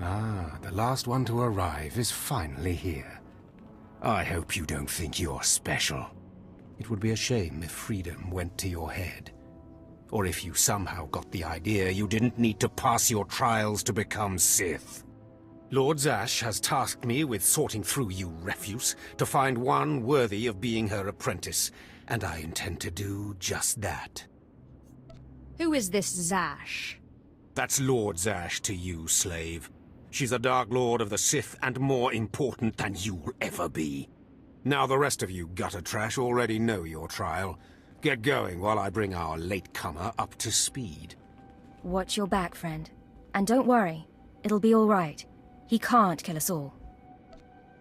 Ah, the last one to arrive is finally here. I hope you don't think you're special. It would be a shame if freedom went to your head. Or if you somehow got the idea you didn't need to pass your trials to become Sith. Lord Zash has tasked me with sorting through you refuse to find one worthy of being her apprentice, and I intend to do just that. Who is this Zash? That's Lord Zash to you, slave. She's a Dark Lord of the Sith and more important than you'll ever be. Now the rest of you gutter trash already know your trial. Get going while I bring our latecomer up to speed. Watch your back, friend. And don't worry, it'll be all right. He can't kill us all.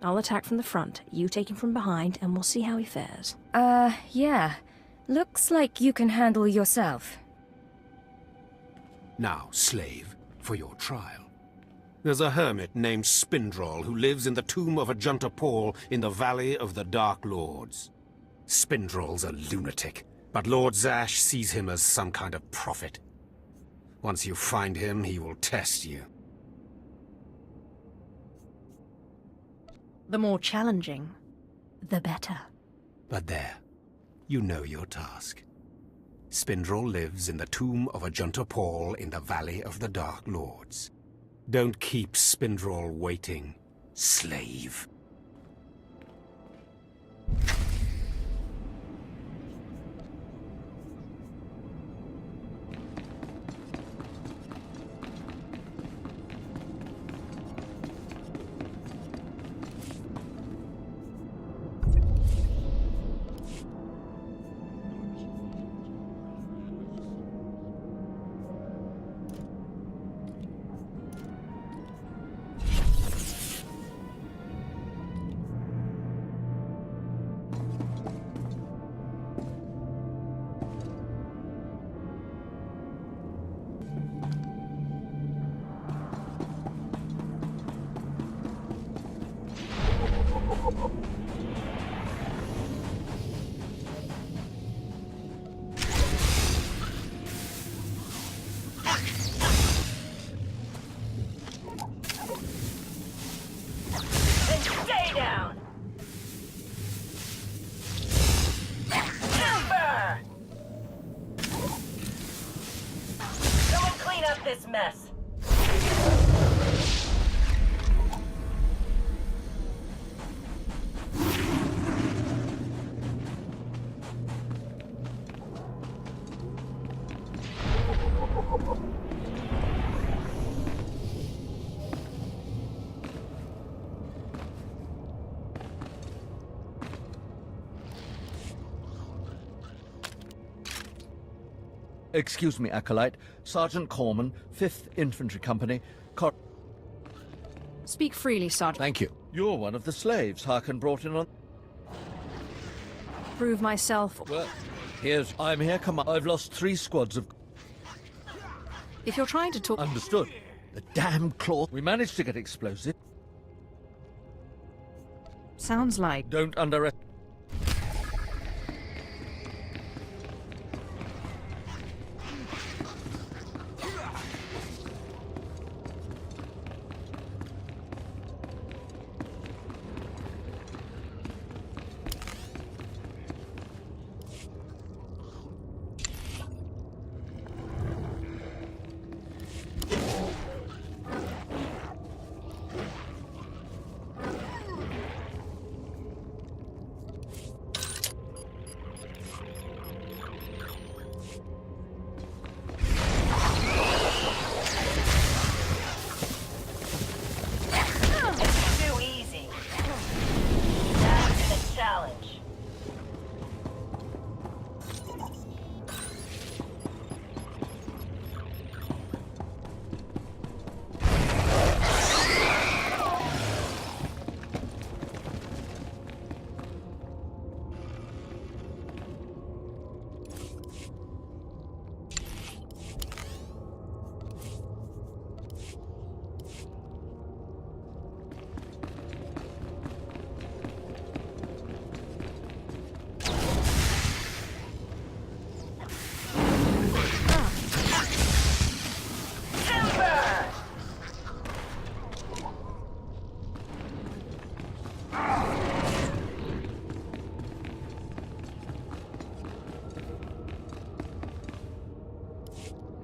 I'll attack from the front, you take him from behind, and we'll see how he fares. Yeah. Looks like you can handle yourself. Now, slave, for your trial. There's a hermit named Spindrol who lives in the tomb of Ajunta Paul in the Valley of the Dark Lords. Spindrol's a lunatic, but Lord Zash sees him as some kind of prophet. Once you find him, he will test you. The more challenging, the better. But there, you know your task. Spindrol lives in the tomb of Ajunta Paul in the Valley of the Dark Lords. Don't keep Spindrol waiting, slave. This mess. Excuse me, Acolyte. Sergeant Corman, 5th Infantry Company, Speak freely, Sergeant. Thank you. You're one of the slaves Harkin brought in on... Prove myself. Well, I'm here, I've lost 3 squads of... If you're trying to talk... Understood. The damn claw... We managed to get explosive. Sounds like... Don't underestimate...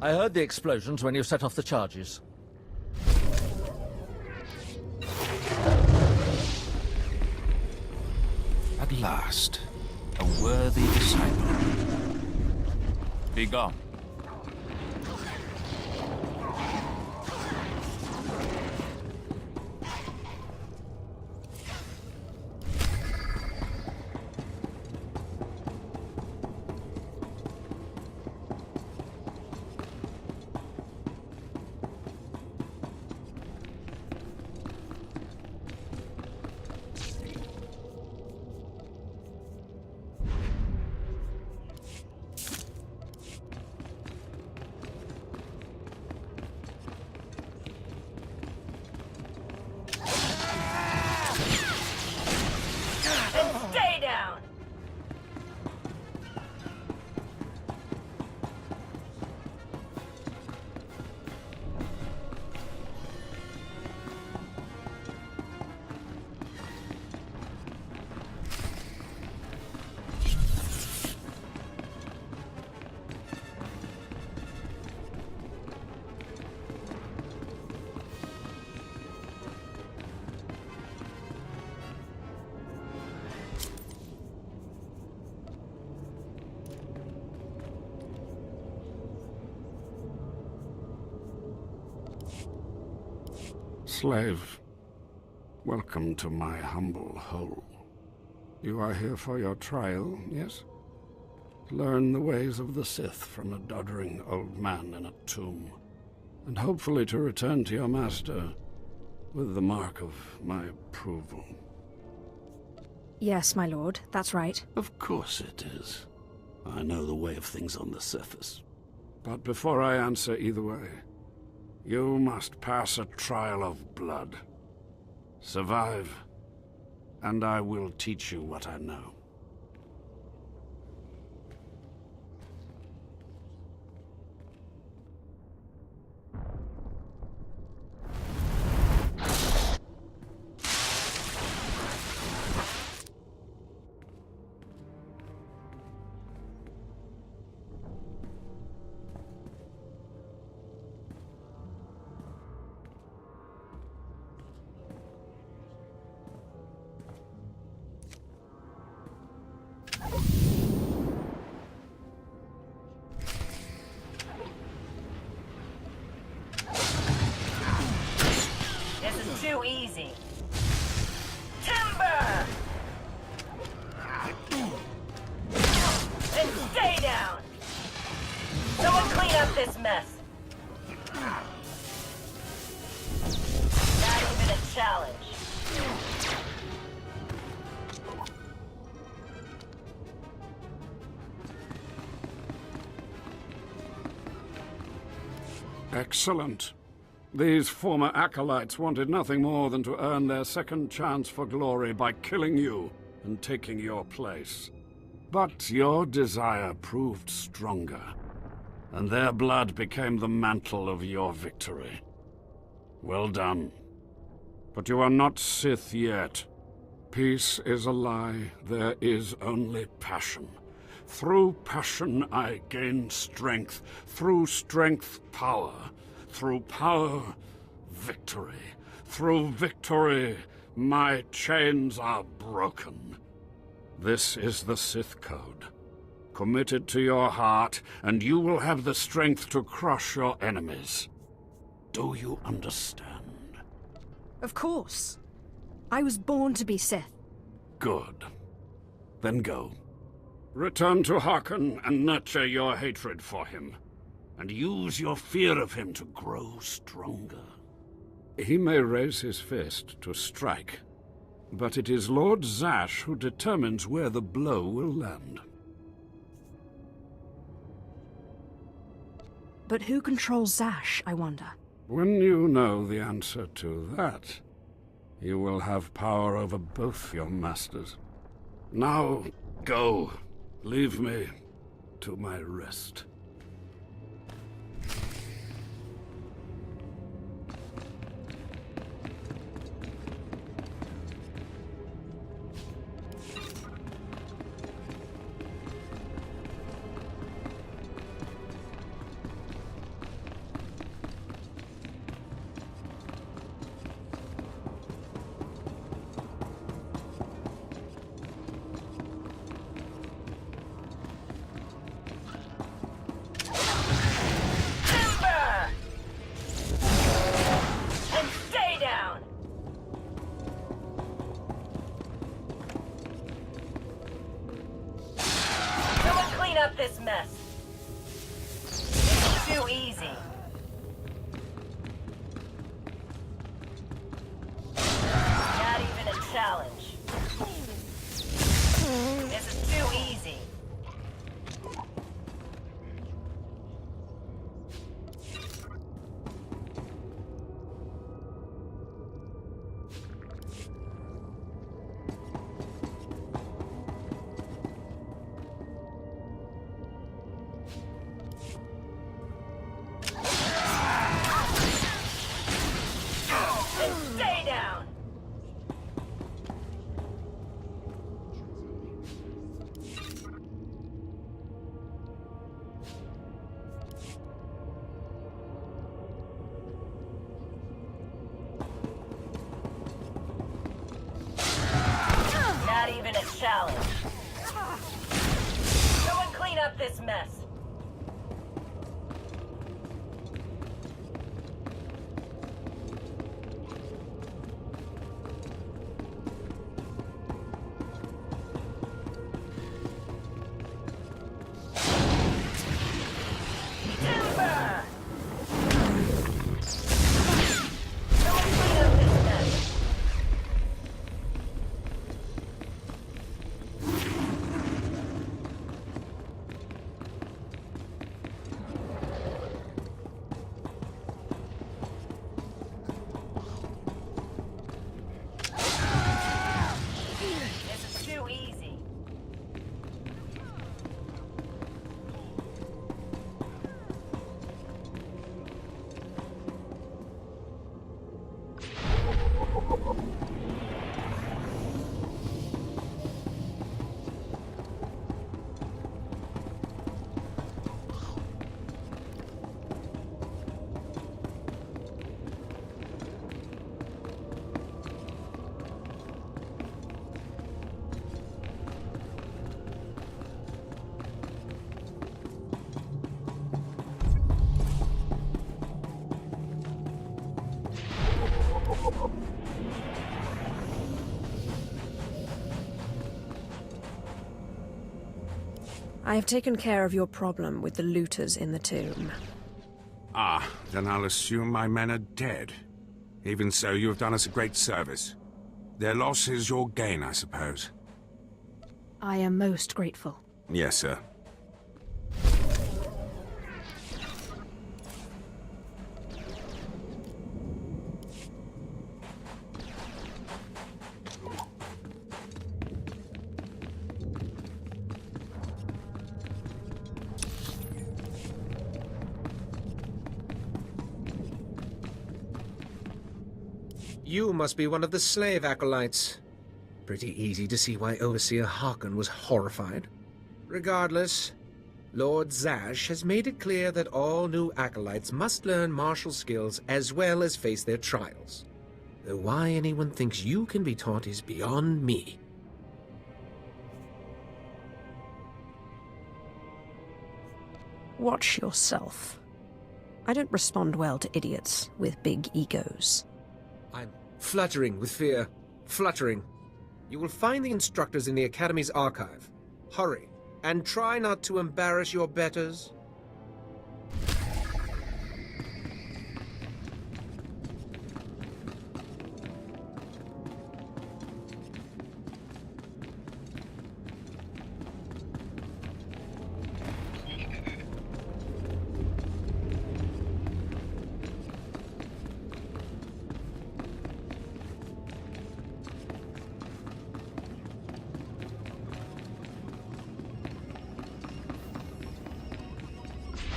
I heard the explosions when you set off the charges. At last, a worthy disciple. Be gone. Stay down! Slave, welcome to my humble hole. You are here for your trial, yes? Learn the ways of the Sith from a doddering old man in a tomb, and hopefully to return to your master with the mark of my approval. Yes, my lord, that's right. Of course it is. I know the way of things on the surface. But before I answer either way, you must pass a trial of blood. Survive, and I will teach you what I know. Too easy. Timber! And stay down! Someone clean up this mess. Not even a challenge. Excellent. These former acolytes wanted nothing more than to earn their second chance for glory by killing you and taking your place. But your desire proved stronger, and their blood became the mantle of your victory. Well done. But you are not Sith yet. Peace is a lie. There is only passion. Through passion I gain strength. Through strength, power. Through power, victory. Through victory, my chains are broken. This is the Sith Code. Commit it to your heart, and you will have the strength to crush your enemies. Do you understand? Of course. I was born to be Sith. Good. Then go. Return to Harkon and nurture your hatred for him. And use your fear of him to grow stronger. He may raise his fist to strike, but it is Lord Zash who determines where the blow will land. But who controls Zash, I wonder? When you know the answer to that, you will have power over both your masters. Now, go. Leave me to my rest. up this mess. I have taken care of your problem with the looters in the tomb. Ah, then I'll assume my men are dead. Even so, you have done us a great service. Their loss is your gain, I suppose. I am most grateful. Yes, sir. You must be one of the slave acolytes. Pretty easy to see why Overseer Harkon was horrified. Regardless, Lord Zash has made it clear that all new acolytes must learn martial skills as well as face their trials. Though why anyone thinks you can be taught is beyond me. Watch yourself. I don't respond well to idiots with big egos. I'm fluttering with fear. Fluttering. You will find the instructors in the Academy's archive. Hurry, and try not to embarrass your betters.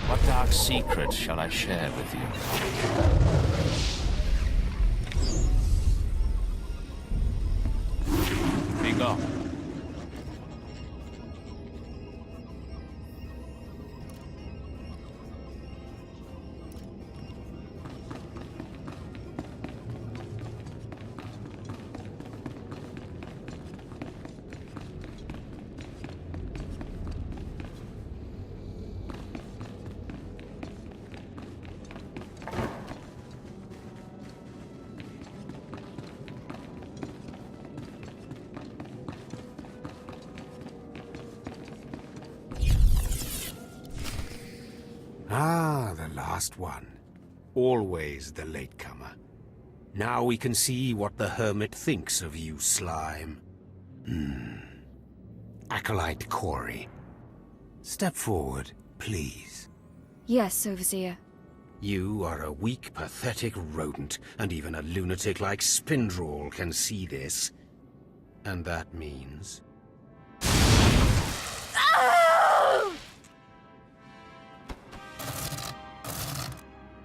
What dark secret shall I share with you? Be gone. Ah, the last one. Always the latecomer. Now we can see what the Hermit thinks of you, Slime. Acolyte Corey. Step forward, please. Yes, Overseer. You are a weak, pathetic rodent, and even a lunatic like Spindrel can see this. And that means...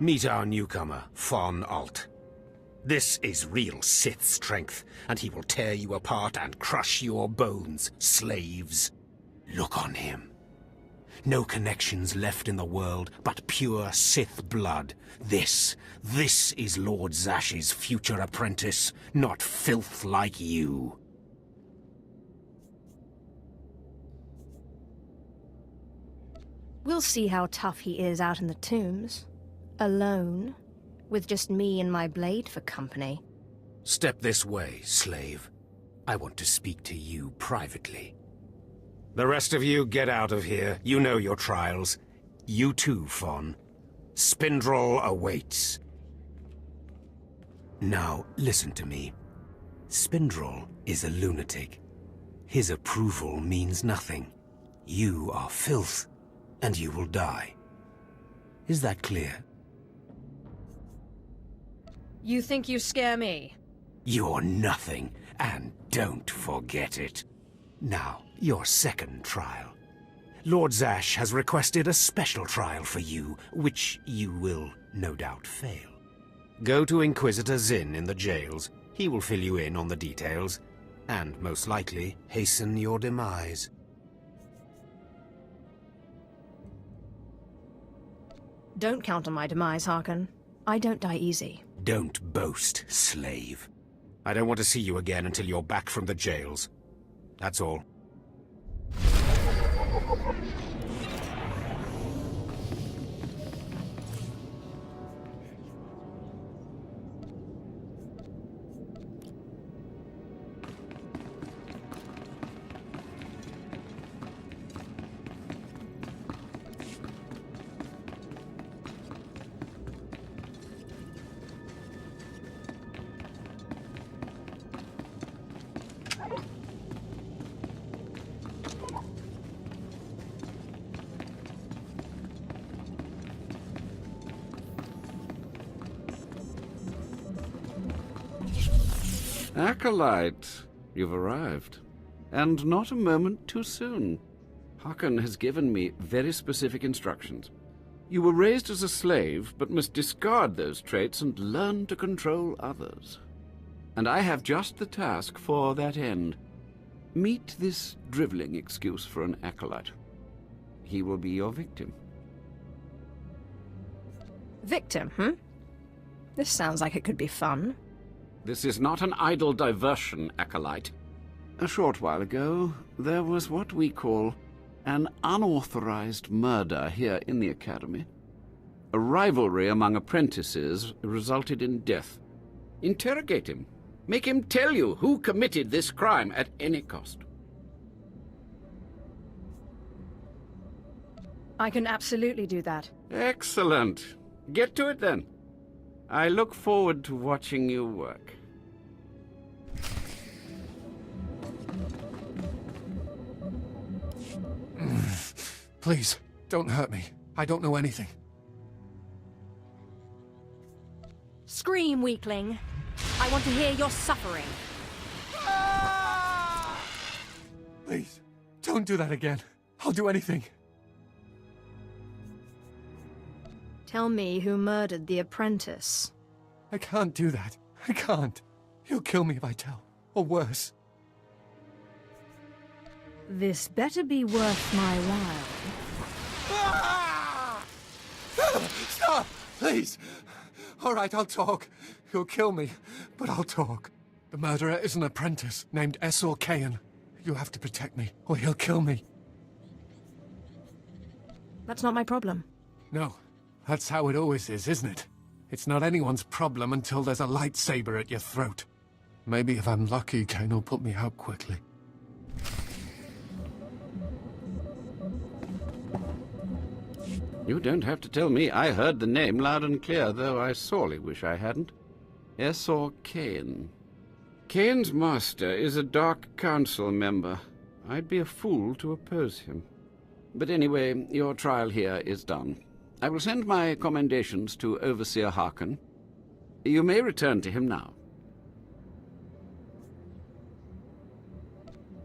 Meet our newcomer, Von Alt. This is real Sith strength, and he will tear you apart and crush your bones, slaves. Look on him. No connections left in the world, but pure Sith blood. This is Lord Zash's future apprentice, not filth like you. We'll see how tough he is out in the tombs. Alone, with just me and my blade for company. Step this way, slave. I want to speak to you privately. The rest of you get out of here. You know your trials. You too, Fawn. Spindrel awaits. Now, listen to me. Spindrel is a lunatic. His approval means nothing. You are filth, and you will die. Is that clear? You think you scare me? You're nothing, and don't forget it. Now, your second trial. Lord Zash has requested a special trial for you, which you will no doubt fail. Go to Inquisitor Zinn in the jails. He will fill you in on the details, and most likely hasten your demise. Don't count on my demise, Harkon. I don't die easy. Don't boast, slave. I don't want to see you again until you're back from the jails. That's all. Acolyte, you've arrived. And not a moment too soon. Harkon has given me very specific instructions. You were raised as a slave, but must discard those traits and learn to control others. And I have just the task for that end. Meet this driveling excuse for an acolyte. He will be your victim. Victim, This sounds like it could be fun. This is not an idle diversion, acolyte. A short while ago, there was what we call an unauthorized murder here in the Academy. A rivalry among apprentices resulted in death. Interrogate him. Make him tell you who committed this crime at any cost. I can absolutely do that. Excellent. Get to it then. I look forward to watching you work. Please, don't hurt me. I don't know anything. Scream, weakling. I want to hear your suffering. Please, don't do that again. I'll do anything. Tell me who murdered the apprentice. I can't do that. I can't. He'll kill me if I tell. Or worse. This better be worth my while. Stop! Please! All right, I'll talk. He'll kill me, but I'll talk. The murderer is an apprentice named Esor Kayan. You have to protect me, or he'll kill me. That's not my problem. No, that's how it always is, isn't it? It's not anyone's problem until there's a lightsaber at your throat. Maybe if I'm lucky, Kain will put me out quickly. You don't have to tell me. I heard the name loud and clear, though I sorely wish I hadn't. Esor Kain. Kain's master is a Dark Council member. I'd be a fool to oppose him. But anyway, your trial here is done. I will send my commendations to Overseer Harkon. You may return to him now.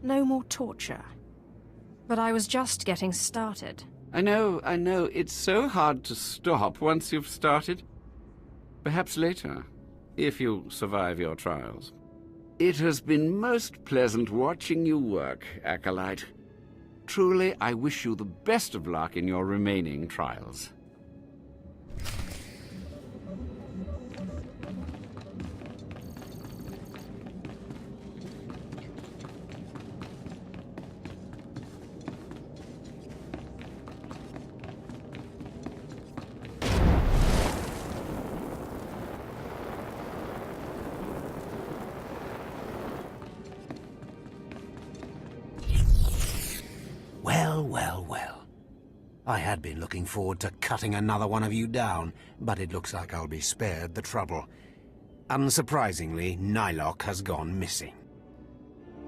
No more torture. But I was just getting started. I know. It's so hard to stop once you've started. Perhaps later, if you survive your trials. It has been most pleasant watching you work, Acolyte. Truly, I wish you the best of luck in your remaining trials. I had been looking forward to cutting another one of you down, but it looks like I'll be spared the trouble. Unsurprisingly, Nylock has gone missing.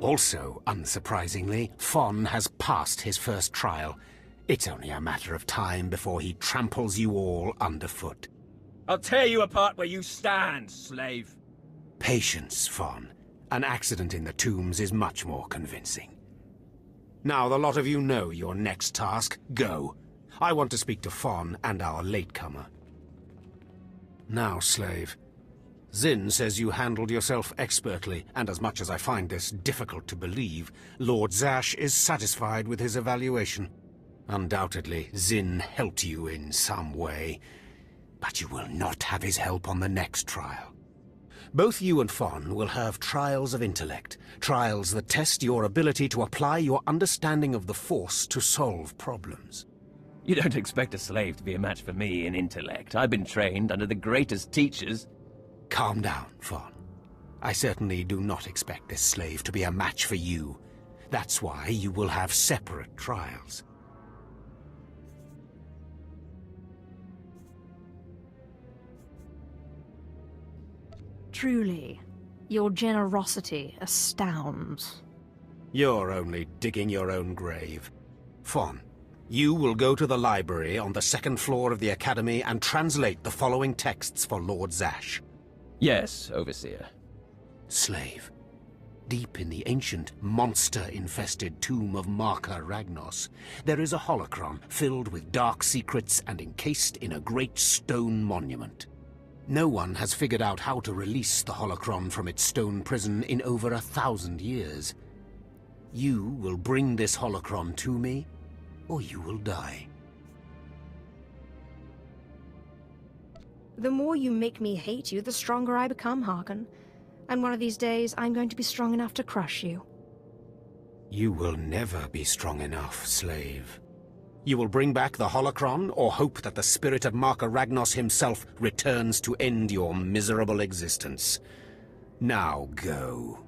Also, unsurprisingly, Fon has passed his first trial. It's only a matter of time before he tramples you all underfoot. I'll tear you apart where you stand, slave. Patience, Fon. An accident in the tombs is much more convincing. Now the lot of you know your next task. Go. I want to speak to Fon and our latecomer. Now, slave. Zin says you handled yourself expertly, and as much as I find this difficult to believe, Lord Zash is satisfied with his evaluation. Undoubtedly, Zin helped you in some way, but you will not have his help on the next trial. Both you and Fon will have trials of intellect, trials that test your ability to apply your understanding of the Force to solve problems. You don't expect a slave to be a match for me in intellect. I've been trained under the greatest teachers. Calm down, Fon. I certainly do not expect this slave to be a match for you. That's why you will have separate trials. Truly, your generosity astounds. You're only digging your own grave. Fon, you will go to the library on the second floor of the Academy and translate the following texts for Lord Zash. Yes, Overseer. Slave, deep in the ancient, monster-infested tomb of Marka Ragnos, there is a holocron filled with dark secrets and encased in a great stone monument. No one has figured out how to release the holocron from its stone prison in over 1,000 years. You will bring this holocron to me, or you will die. The more you make me hate you, the stronger I become, Harkon. And one of these days, I'm going to be strong enough to crush you. You will never be strong enough, slave. You will bring back the holocron, or hope that the spirit of Marka Ragnos himself returns to end your miserable existence. Now go.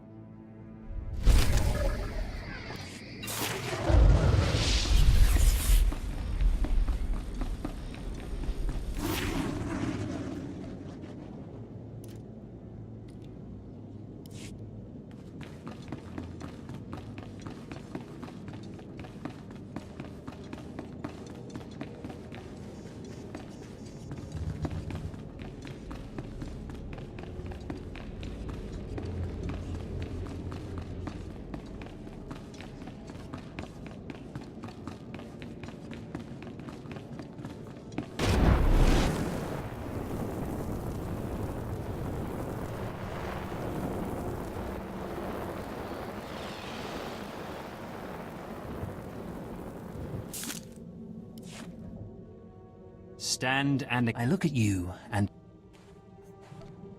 Stand and I look at you, and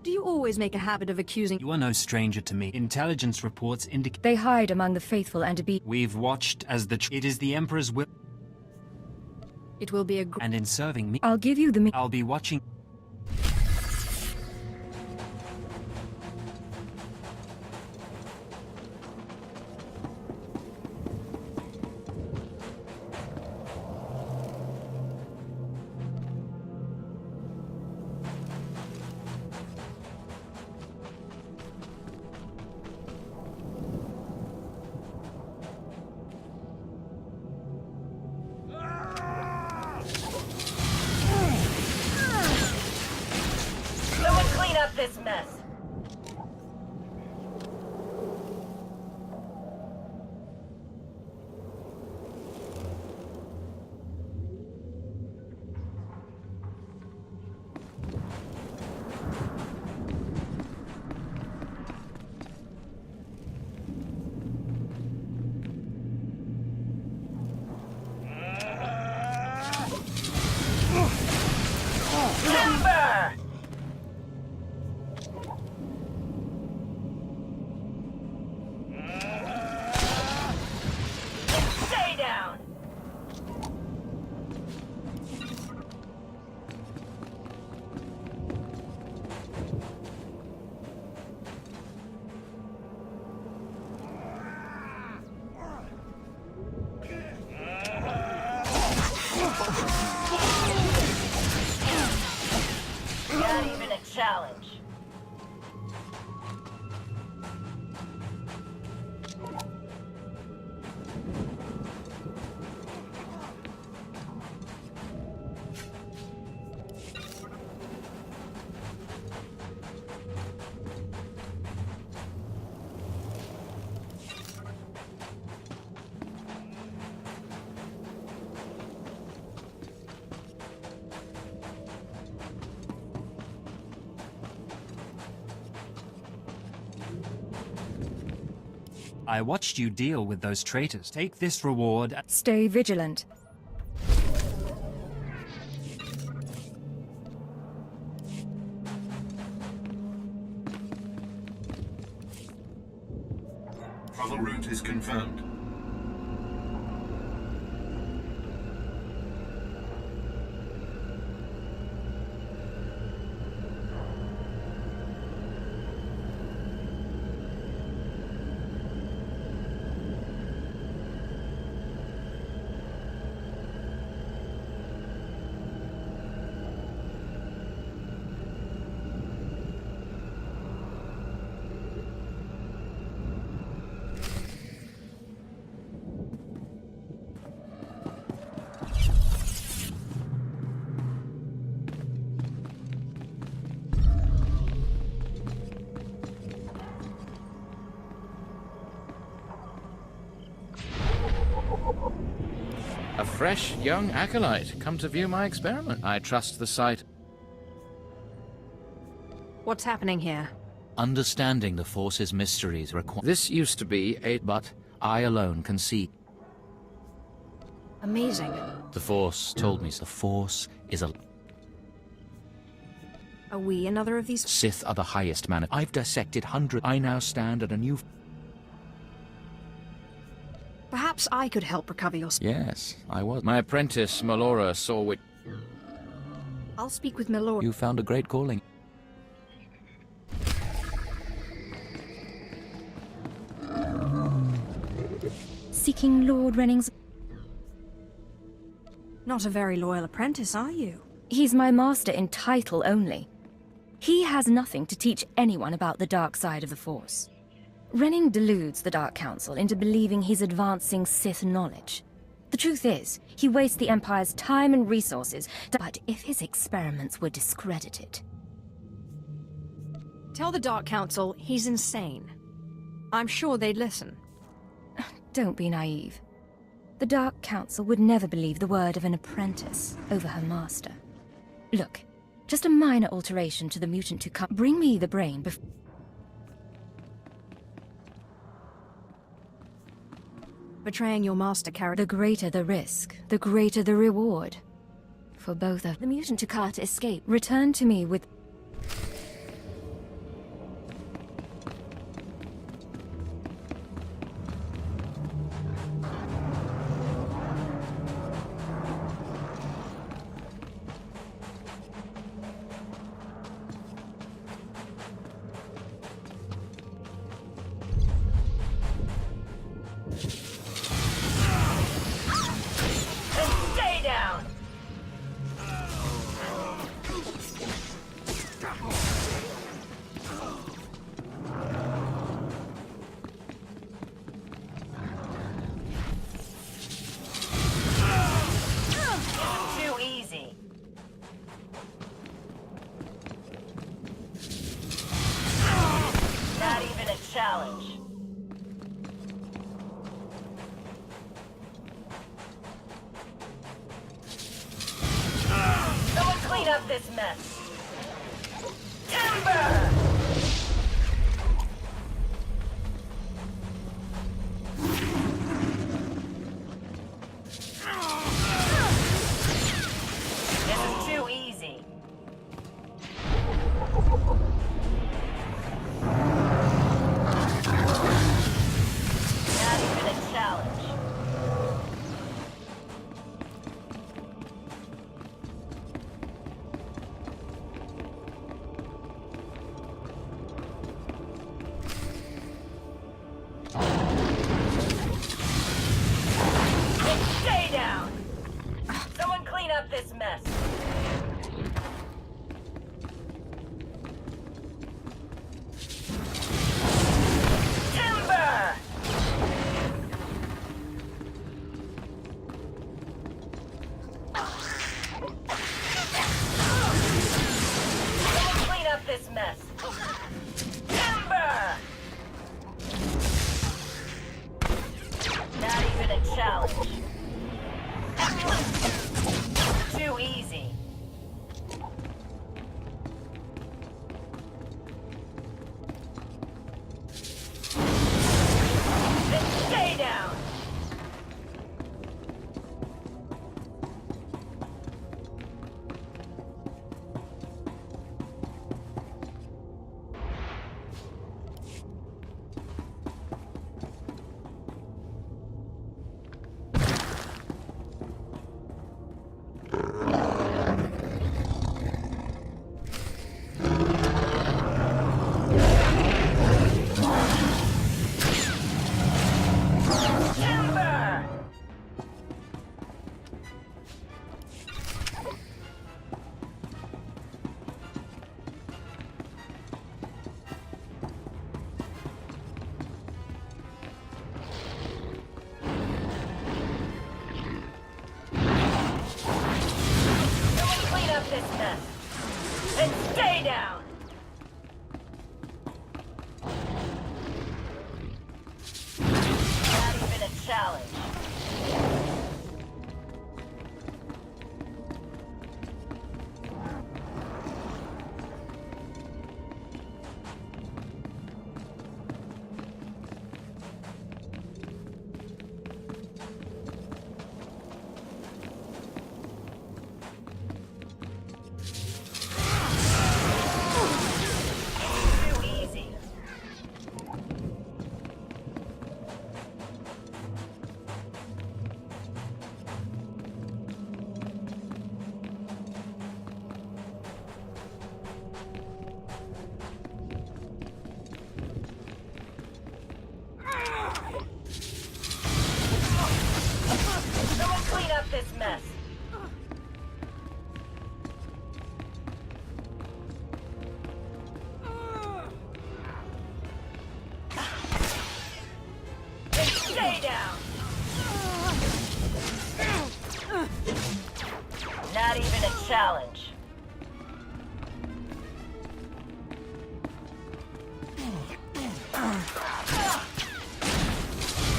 Do you always make a habit of accusing— you are no stranger to me. Intelligence reports indicate They hide among the faithful and be— we've watched as it is the Emperor's will, It will be a— and in serving me, I'll give you the— I'll be watching. Someone clean up this mess. Timber! Stay down! challenge. I watched you deal with those traitors. Take this reward. Stay vigilant. Travel route is confirmed. A fresh, young acolyte, come to view my experiment. I trust the sight. What's happening here? Understanding the Force's mysteries requires... This used to be but I alone can see. Amazing. The Force told me the Force is a... Are we another of these? Sith are the highest man. I've dissected hundreds. I now stand at a new... Perhaps I could help recover your... Yes, I was. My apprentice, Melora, saw which... I'll speak with Melora. You found a great calling. Seeking Lord Renning's... Not a very loyal apprentice, are you? He's my master in title only. He has nothing to teach anyone about the dark side of the Force. Renning deludes the Dark Council into believing he's advancing Sith knowledge. The truth is, he wastes the Empire's time and resources but if his experiments were discredited... Tell the Dark Council he's insane. I'm sure they'd listen. Don't be naive. The Dark Council would never believe the word of an apprentice over her master. Look, just a minor alteration to the mutant who come. Bring me the brain before... Betraying your master carried... The greater the risk, the greater the reward. For both of the mutant who can't escape, return to me with... Stay down! Too easy. Not even a challenge. Someone clean up this mess. Timber! This is too easy. Not even a challenge. this mess. Timber! Not even a challenge. Too easy. Then stay down. This mess. And stay down! Not even a challenge. This mess. And stay down. Not even a challenge.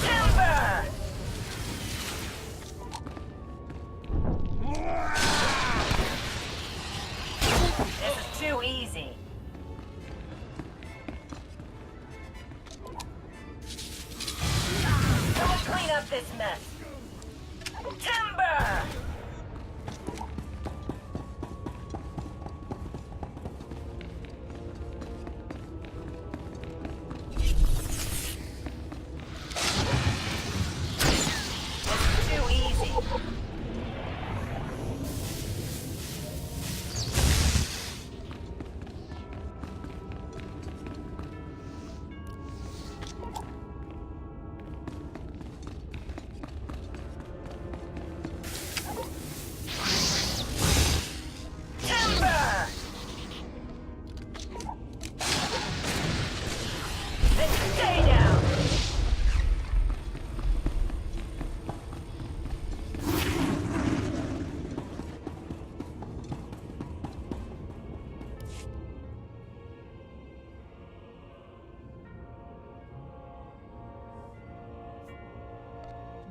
Timber! Too easy. Someone clean up this mess. Timber! It's too easy.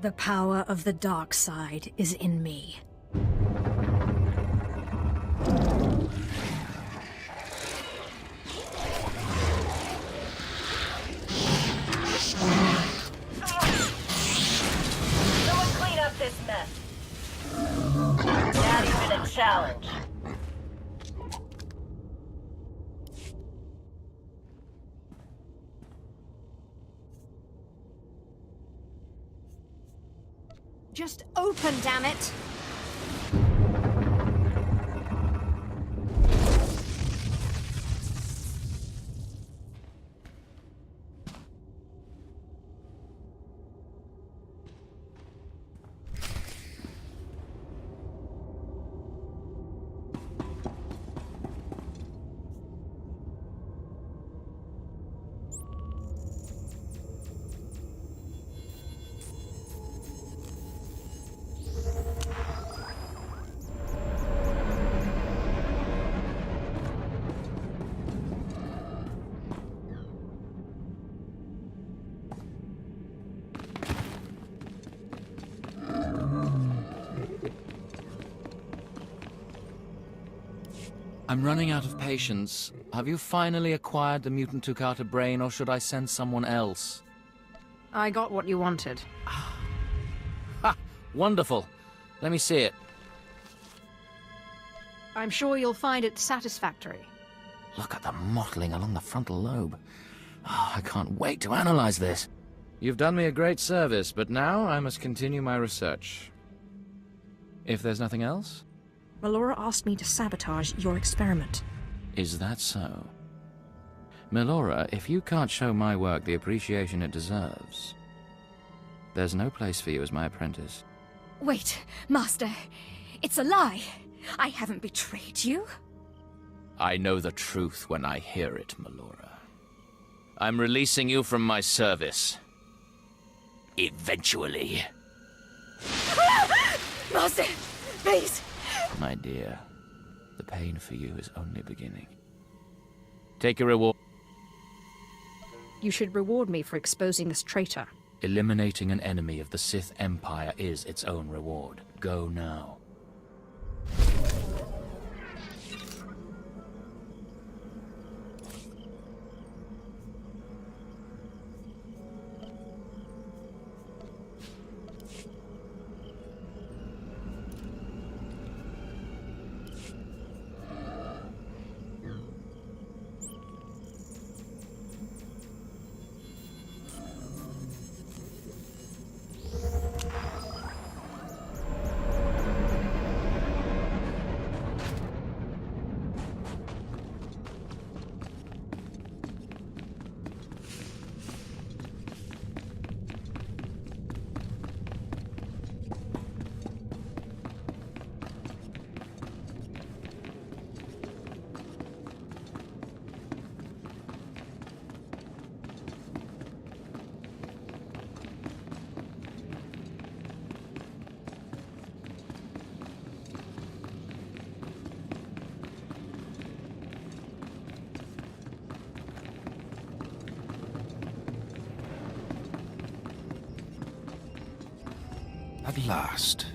The power of the dark side is in me. Someone clean up this mess. Not even a challenge. Just open, damn it! I'm running out of patience. Have you finally acquired the mutant Tukata brain, or should I send someone else? I got what you wanted. Ha! Wonderful. Let me see it. I'm sure you'll find it satisfactory. Look at the mottling along the frontal lobe. Oh, I can't wait to analyze this. You've done me a great service, but now I must continue my research. If there's nothing else? Melora asked me to sabotage your experiment. Is that so? Melora, if you can't show my work the appreciation it deserves, there's no place for you as my apprentice. Wait, Master. It's a lie. I haven't betrayed you. I know the truth when I hear it, Melora. I'm releasing you from my service. Eventually. Master, please. My dear, the pain for you is only beginning. Take your reward. You should reward me for exposing this traitor. Eliminating an enemy of the Sith Empire is its own reward. Go now. At last,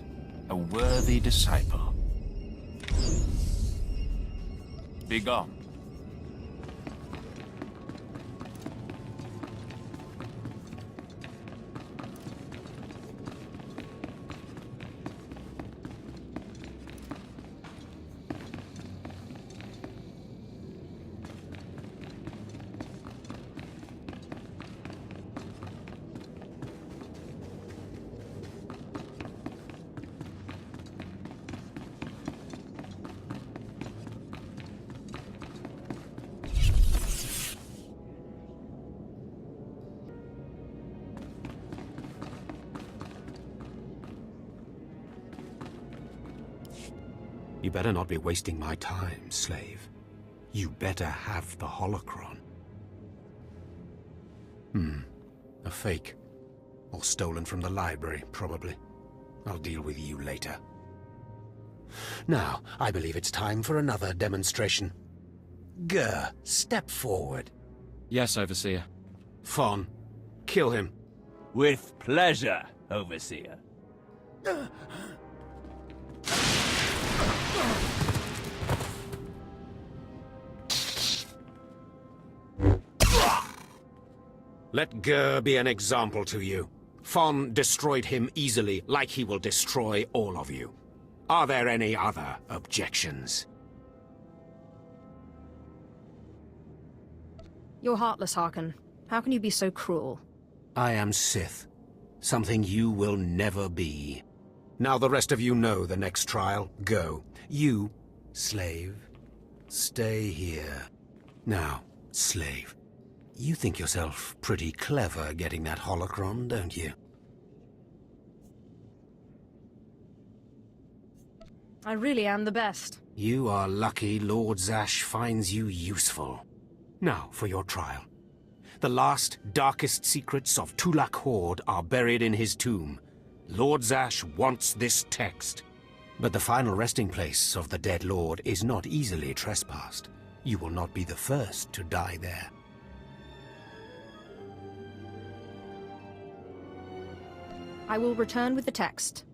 a worthy disciple. Begone. You better not be wasting my time, slave. You better have the holocron. A fake. Or stolen from the library, probably. I'll deal with you later. Now, I believe it's time for another demonstration. Gur, step forward. Yes, Overseer. Fon, kill him. With pleasure, Overseer. Let Gur be an example to you. Fon destroyed him easily, like he will destroy all of you. Are there any other objections? You're heartless, Harkon. How can you be so cruel? I am Sith. Something you will never be. Now the rest of you know the next trial. Go. You, slave, stay here. Now, slave, you think yourself pretty clever getting that holocron, don't you? I really am the best. You are lucky Lord Zash finds you useful. Now for your trial. The last, darkest secrets of Tulak Horde are buried in his tomb. Lord Zash wants this text. But the final resting place of the dead lord is not easily trespassed. You will not be the first to die there. I will return with the text.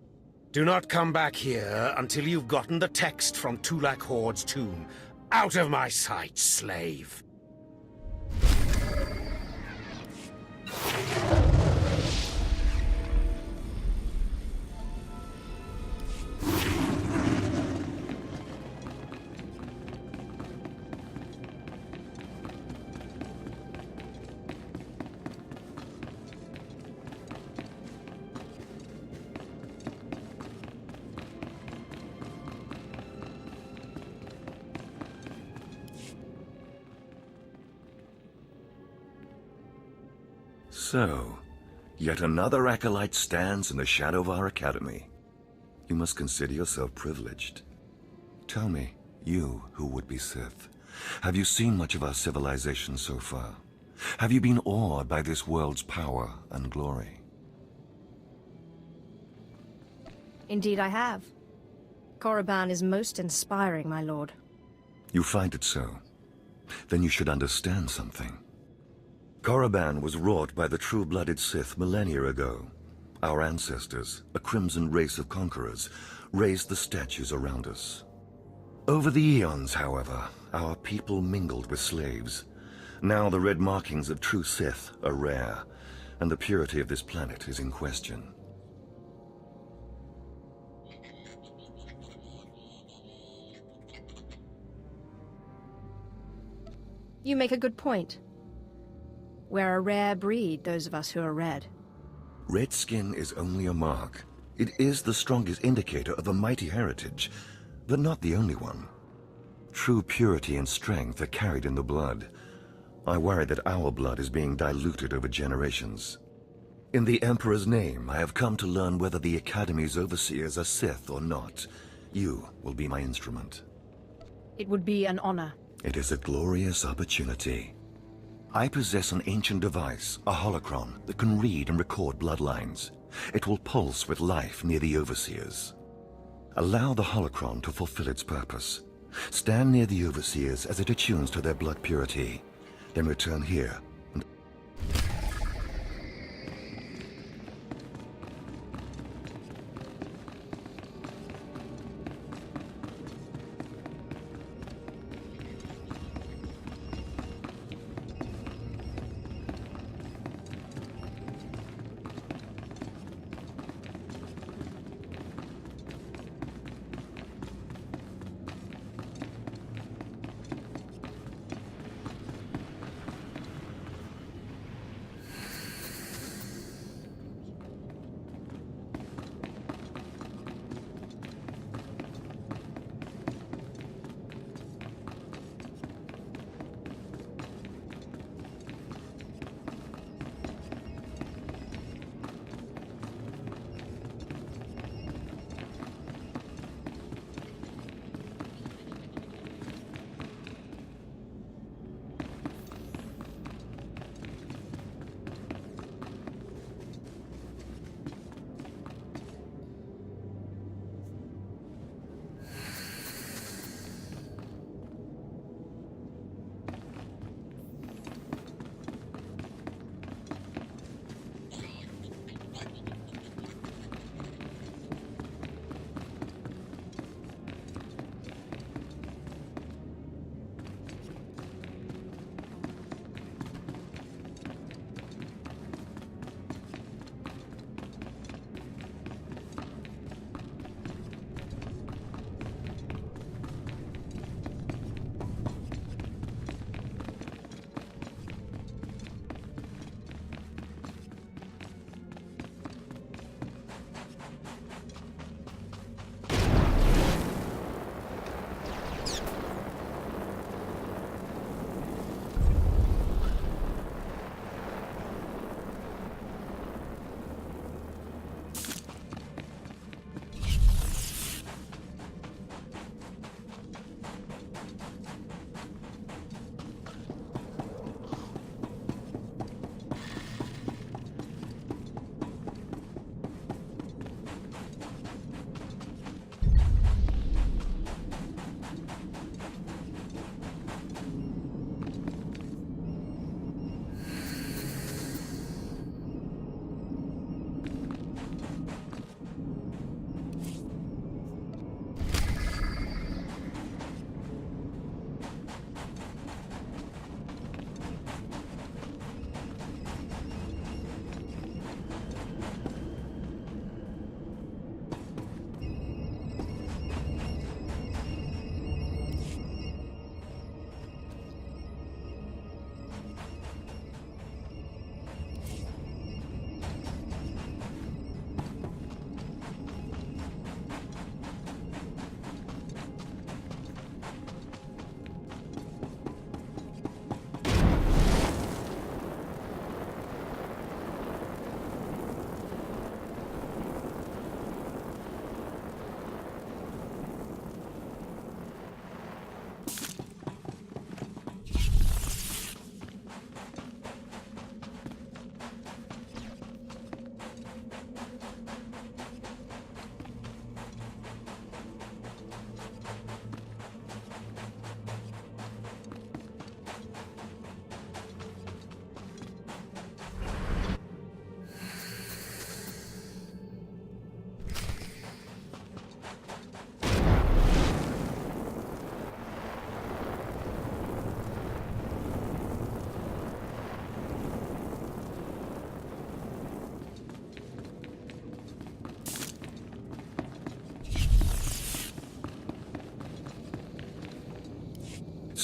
Do not come back here until you've gotten the text from Tulak Horde's tomb. Out of my sight, slave! So, yet another acolyte stands in the shadow of our academy. You must consider yourself privileged. Tell me, you who would be Sith, have you seen much of our civilization so far? Have you been awed by this world's power and glory? Indeed I have. Korriban is most inspiring, my lord. You find it so? Then you should understand something. Korriban was wrought by the true-blooded Sith millennia ago. Our ancestors, a crimson race of conquerors, raised the statues around us. Over the eons, however, our people mingled with slaves. Now the red markings of true Sith are rare, and the purity of this planet is in question. You make a good point. We're a rare breed, those of us who are red. Red skin is only a mark. It is the strongest indicator of a mighty heritage, but not the only one. True purity and strength are carried in the blood. I worry that our blood is being diluted over generations. In the Emperor's name, I have come to learn whether the Academy's overseers are Sith or not. You will be my instrument. It would be an honor. It is a glorious opportunity. I possess an ancient device, a holocron, that can read and record bloodlines. It will pulse with life near the overseers. Allow the holocron to fulfill its purpose. Stand near the overseers as it attunes to their blood purity. Then return here and...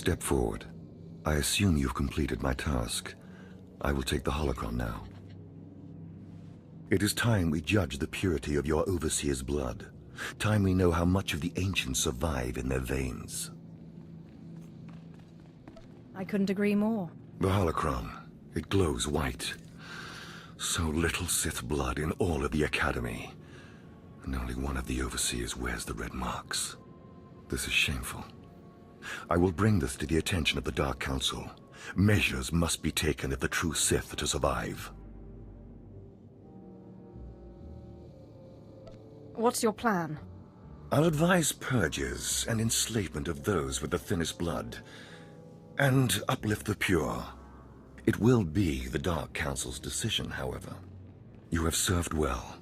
Step forward. I assume you've completed my task. I will take the holocron now. It is time we judge the purity of your Overseer's blood. Time we know how much of the ancients survive in their veins. I couldn't agree more. The holocron. It glows white. So little Sith blood in all of the Academy. And only one of the Overseers wears the red marks. This is shameful. I will bring this to the attention of the Dark Council. Measures must be taken if the true Sith are to survive. What's your plan? I'll advise purges and enslavement of those with the thinnest blood. And uplift the pure. It will be the Dark Council's decision, however. You have served well.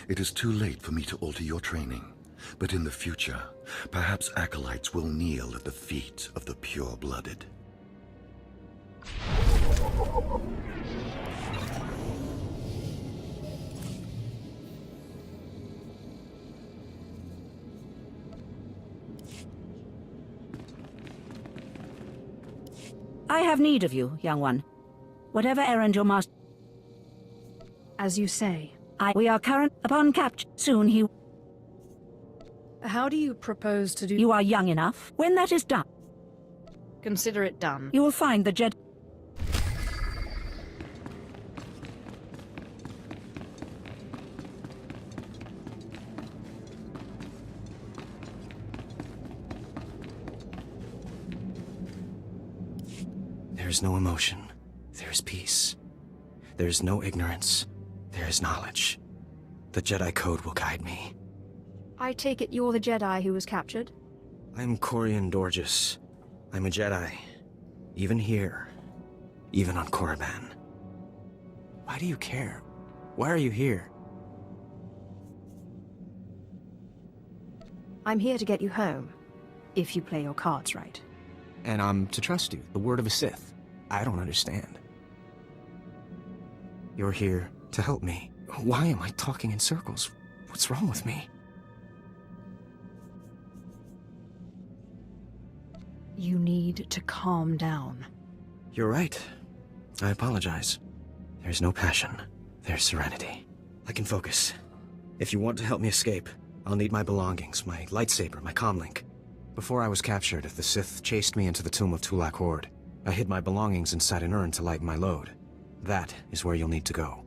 It is too late for me to alter your training. But in the future, perhaps acolytes will kneel at the feet of the pure-blooded. I have need of you, young one. Whatever errand your master... As you say. We are current upon capture. Soon he... How do you propose to do... You are young enough. When that is done... Consider it done. You will find the Jedi... There is no emotion. There is peace. There is no ignorance. There is knowledge. The Jedi Code will guide me. I take it you're the Jedi who was captured? I'm Corian Dorgus. I'm a Jedi. Even here. Even on Korriban. Why do you care? Why are you here? I'm here to get you home, if you play your cards right. And I'm to trust you, the word of a Sith. I don't understand. You're here to help me. Why am I talking in circles? What's wrong with me? You need to calm down. You're right. I apologize. There's no passion. There's serenity. I can focus. If you want to help me escape, I'll need my belongings, my lightsaber, my comlink. Before I was captured, the Sith chased me into the tomb of Tulak Horde. I hid my belongings inside an urn to lighten my load. That is where you'll need to go.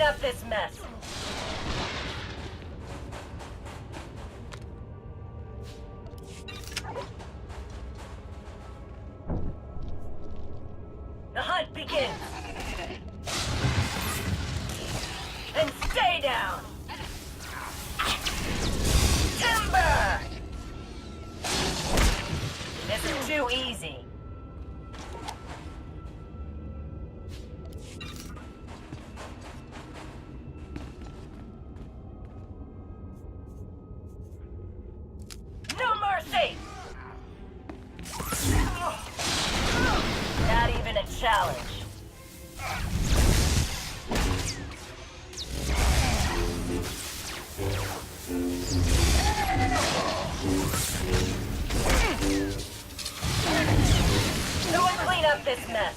up this mess. The hunt begins. And stay down. Timber! This is too easy. No mercy! Not even a challenge. Someone clean up this mess.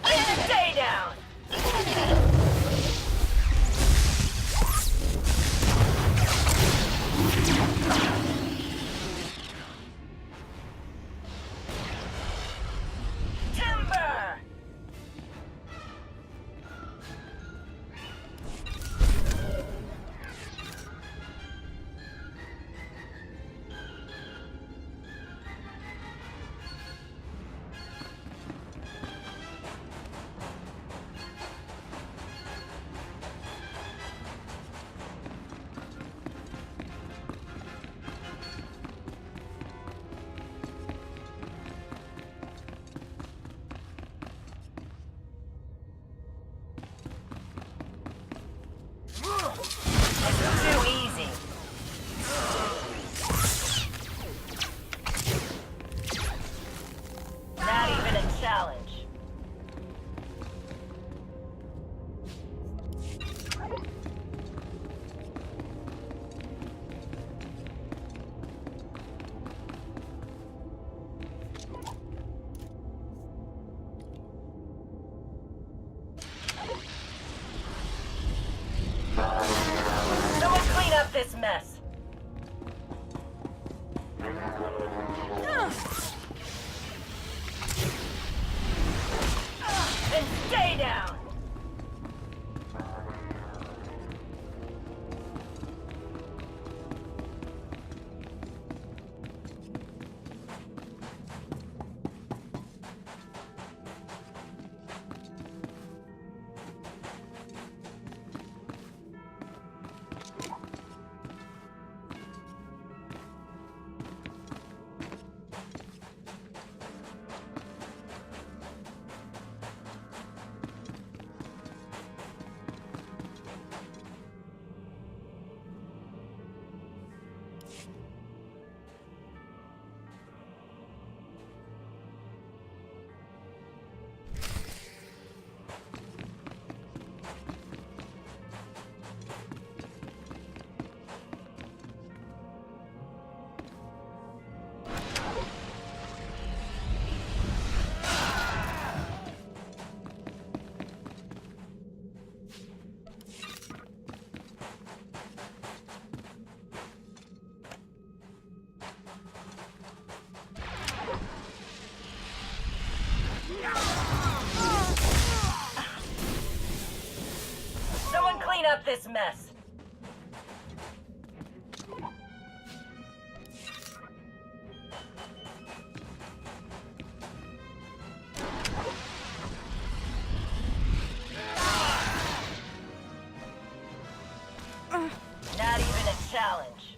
And stay down. Timber! Too easy. Not even a challenge. Someone clean up this mess. And stay down. Someone clean up this mess. Not even a challenge.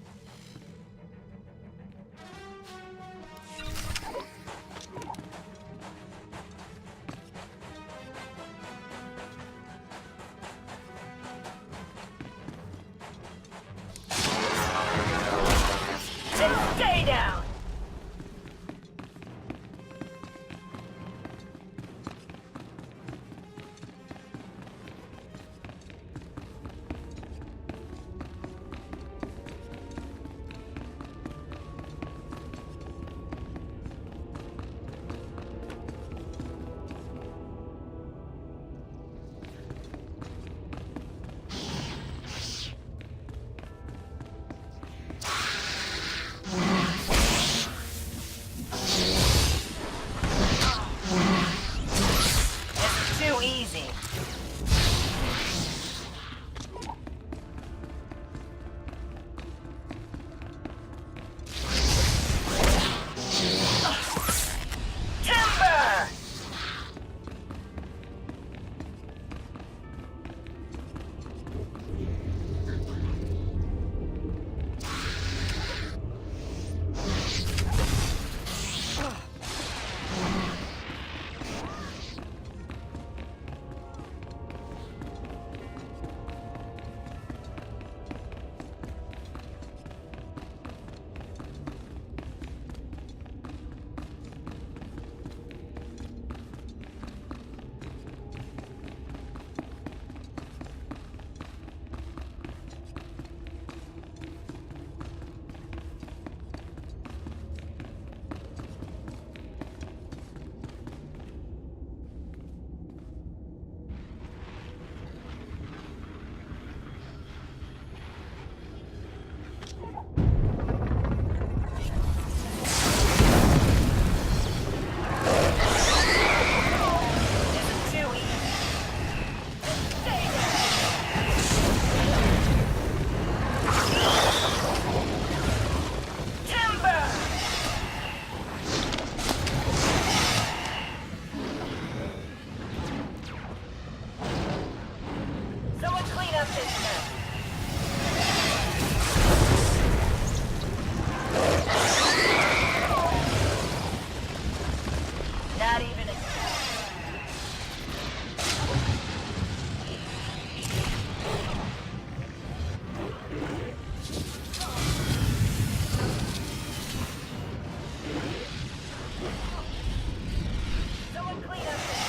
And stay down. this mess. Not even a... Someone clean up this.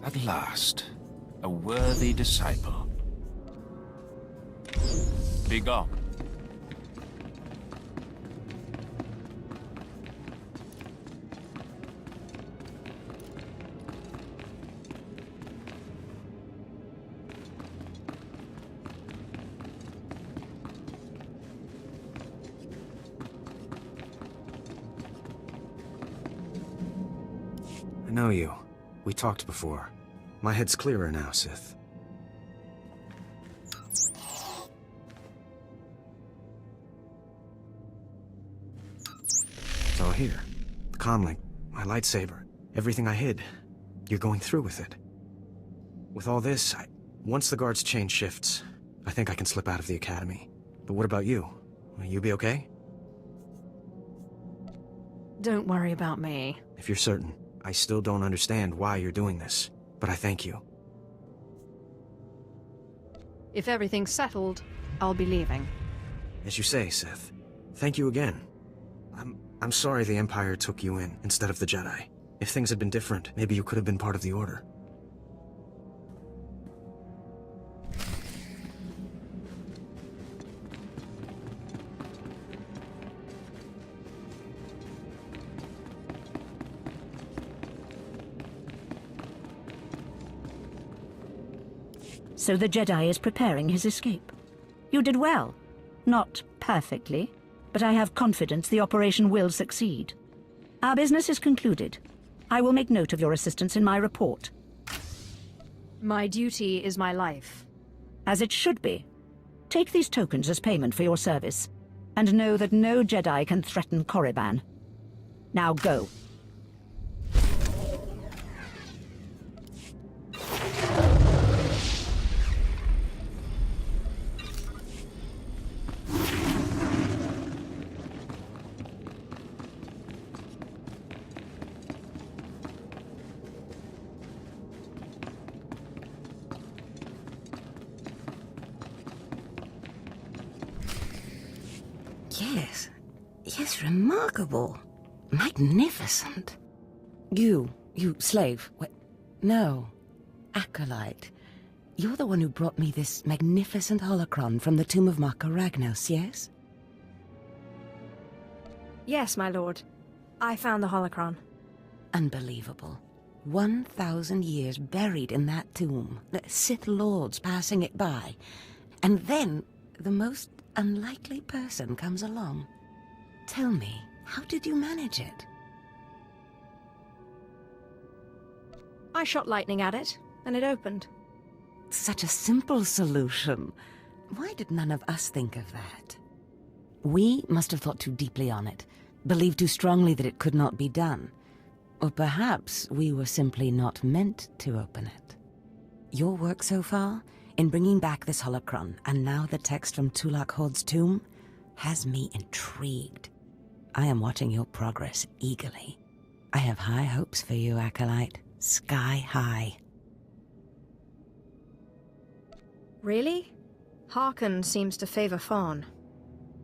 At last, a worthy disciple. Begone. I know you. We talked before. My head's clearer now, Sith. It's all here. The comlink, my lightsaber, everything I hid. You're going through with it. With all this, once the guards change shifts, I think I can slip out of the academy. But what about you? Will you be okay? Don't worry about me. If you're certain. I still don't understand why you're doing this, but I thank you. If everything's settled, I'll be leaving. As you say, Sith. Thank you again. I'm sorry the Empire took you in instead of the Jedi. If things had been different, maybe you could have been part of the Order. So the Jedi is preparing his escape. You did well. Not perfectly, but I have confidence the operation will succeed. Our business is concluded. I will make note of your assistance in my report. My duty is my life. As it should be. Take these tokens as payment for your service, and know that no Jedi can threaten Korriban. Now go. Yes, remarkable. Magnificent. You slave. No. Acolyte. You're the one who brought me this magnificent holocron from the tomb of Marka Ragnos, yes? Yes, my lord. I found the holocron. Unbelievable. 1,000 years buried in that tomb. The Sith Lords passing it by. And then the most unlikely person comes along. Tell me, How did you manage it? I shot lightning at it, and it opened. Such a simple solution. Why did none of us think of that? We must have thought too deeply on it, believed too strongly that it could not be done. Or perhaps we were simply not meant to open it. Your work so far, in bringing back this holocron, and now the text from Tulak Hord's tomb, has me intrigued. I am watching your progress eagerly. I have high hopes for you, Acolyte. Sky high. Really? Harkon seems to favor Fawn.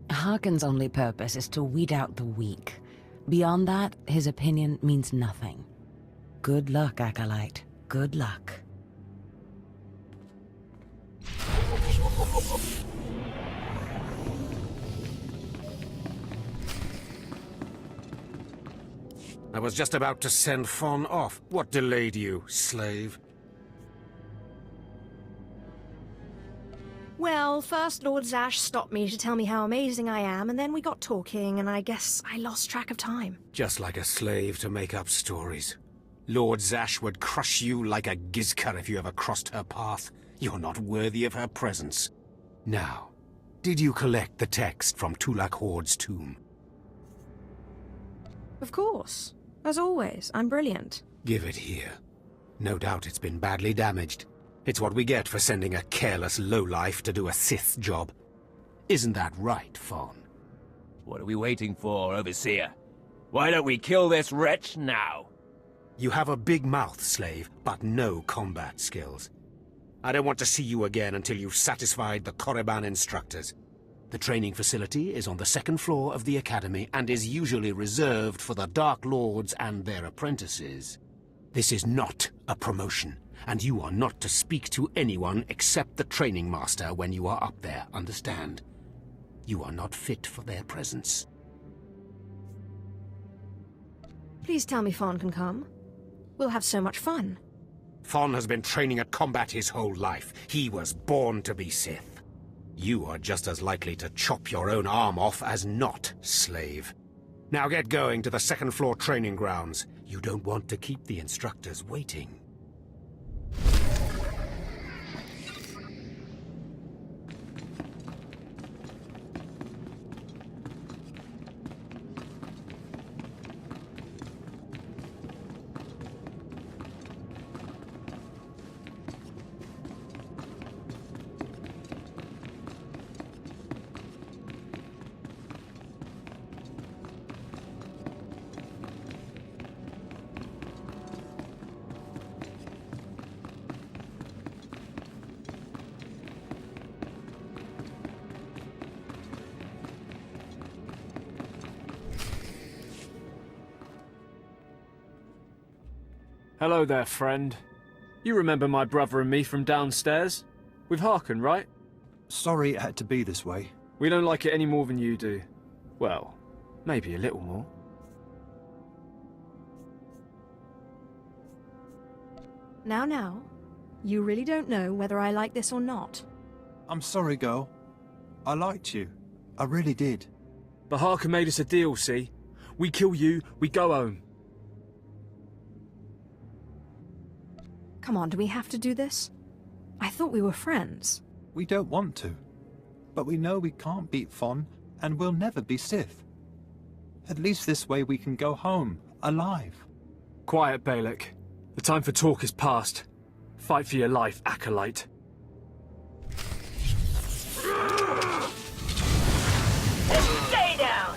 Harkon's only purpose is to weed out the weak. Beyond that, his opinion means nothing. Good luck, Acolyte. Good luck. I was just about to send Fawn off. What delayed you, slave? Well, first Lord Zash stopped me to tell me how amazing I am, and then we got talking, and I guess I lost track of time. Just like a slave to make up stories. Lord Zash would crush you like a gizka if you ever crossed her path. You're not worthy of her presence. Now, did you collect the text from Tulak Hord's tomb? Of course. As always, I'm brilliant. Give it here. No doubt it's been badly damaged. It's what we get for sending a careless lowlife to do a Sith job. Isn't that right, Fawn? What are we waiting for, Overseer? Why don't we kill this wretch now? You have a big mouth, slave, but no combat skills. I don't want to see you again until you've satisfied the Korriban instructors. The training facility is on the second floor of the Academy and is usually reserved for the Dark Lords and their apprentices. This is not a promotion, and you are not to speak to anyone except the training master when you are up there, understand? You are not fit for their presence. Please tell me Fawn can come. We'll have so much fun. Fawn has been training at combat his whole life. He was born to be Sith. You are just as likely to chop your own arm off as not, slave. Now get going to the second floor training grounds. You don't want to keep the instructors waiting. Hello there, friend. You remember my brother and me from downstairs? With Harkon, right? Sorry it had to be this way. We don't like it any more than you do. Well, maybe a little more. Now, you really don't know whether I like this or not. I'm sorry, girl. I liked you. I really did. But Harkon made us a deal, see? We kill you, we go home. Come on, do we have to do this? I thought we were friends. We don't want to. But we know we can't beat Fawn, and we'll never be Sith. At least this way we can go home, alive. Quiet, Balak. The time for talk is past. Fight for your life, Acolyte. Stay down!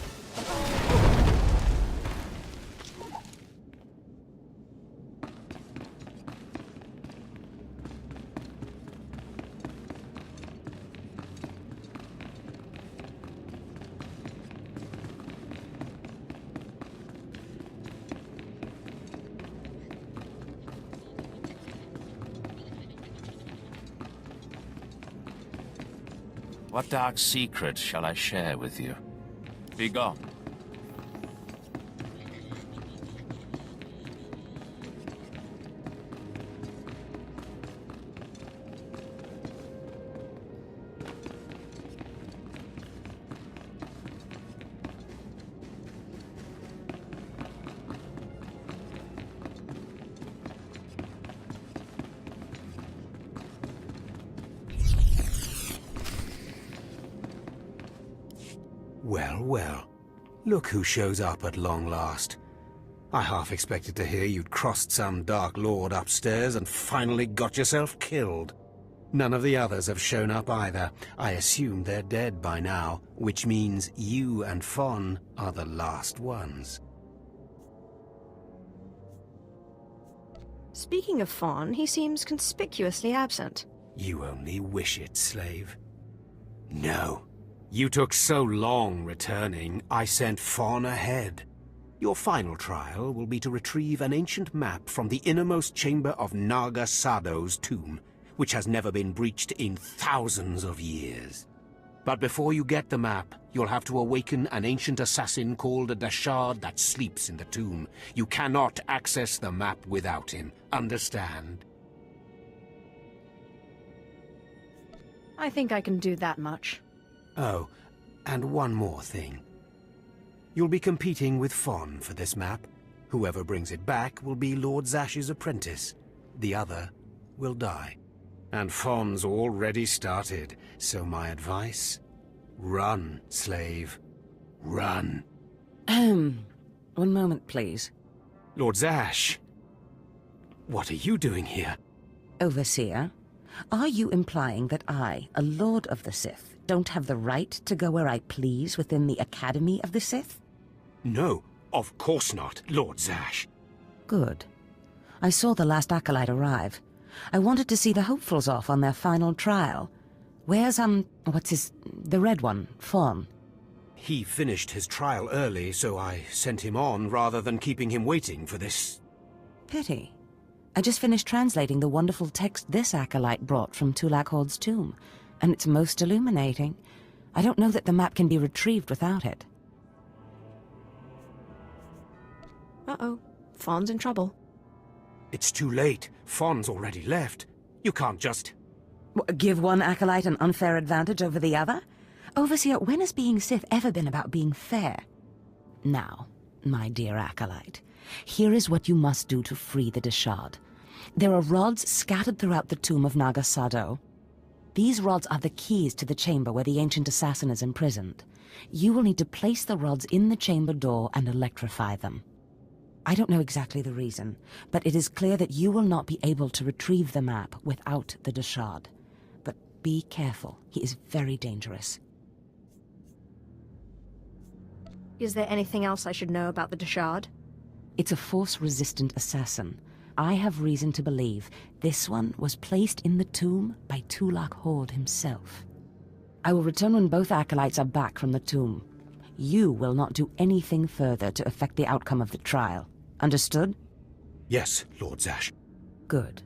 What dark secret shall I share with you? Be gone. well. Look who shows up at long last. I half expected to hear you'd crossed some Dark Lord upstairs and finally got yourself killed. None of the others have shown up either. I assume they're dead by now, which means you and Fon are the last ones. Speaking of Fon, he seems conspicuously absent. You only wish it, slave. No. You took so long returning, I sent Fon ahead. Your final trial will be to retrieve an ancient map from the innermost chamber of Naga Sado's tomb, which has never been breached in thousands of years. But before you get the map, you'll have to awaken an ancient assassin called a Dashard that sleeps in the tomb. You cannot access the map without him. Understand? I think I can do that much. Oh, and one more thing. You'll be competing with Fon for this map. Whoever brings it back will be Lord Zash's apprentice. The other will die. And Fon's already started, so my advice? Run, slave. Run. One moment, please. Lord Zash! What are you doing here? Overseer, are you implying that I, a Lord of the Sith, don't have the right to go where I please within the Academy of the Sith? No, of course not, Lord Zash. Good. I saw the last acolyte arrive. I wanted to see the hopefuls off on their final trial. Where's, the red one, Fon? He finished his trial early, so I sent him on rather than keeping him waiting for this. Pity. I just finished translating the wonderful text this acolyte brought from Tulak Horde's tomb, and it's most illuminating. I don't know that the map can be retrieved without it. Uh-oh. Fon's in trouble. It's too late. Fon's already left. You can't just... Give one acolyte an unfair advantage over the other? Overseer, when has being Sith ever been about being fair? Now, my dear acolyte, here is what you must do to free the Dashard. There are rods scattered throughout the tomb of Naga Sado. These rods are the keys to the chamber where the ancient assassin is imprisoned. You will need to place the rods in the chamber door and electrify them. I don't know exactly the reason, but it is clear that you will not be able to retrieve the map without the Dashard. But be careful, he is very dangerous. Is there anything else I should know about the Dashard? It's a Force-resistant assassin. I have reason to believe this one was placed in the tomb by Tulak Horde himself. I will return when both acolytes are back from the tomb. You will not do anything further to affect the outcome of the trial. Understood? Yes, Lord Zash. Good.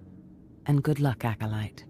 And good luck, acolyte.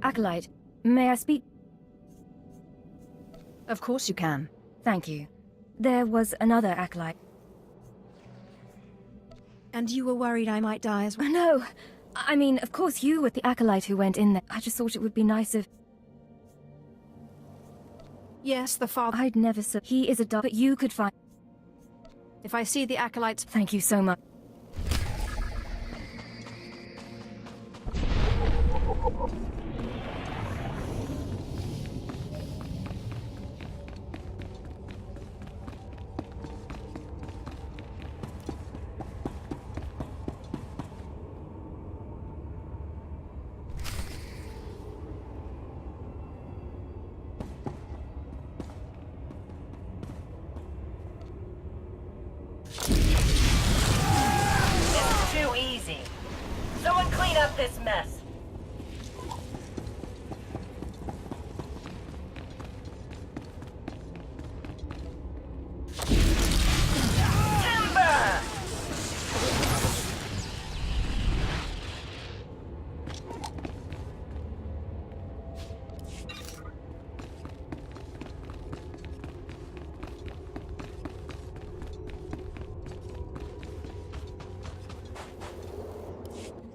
Acolyte, may I speak? Of course you can. Thank you. There was another acolyte. And you were worried I might die as well? No. I mean, of course you were the acolyte who went in there. I just thought it would be nice if... Yes, the father... I'd never say he is a dog, but you could find... If I see the acolytes... Thank you so much. this mess. Timber!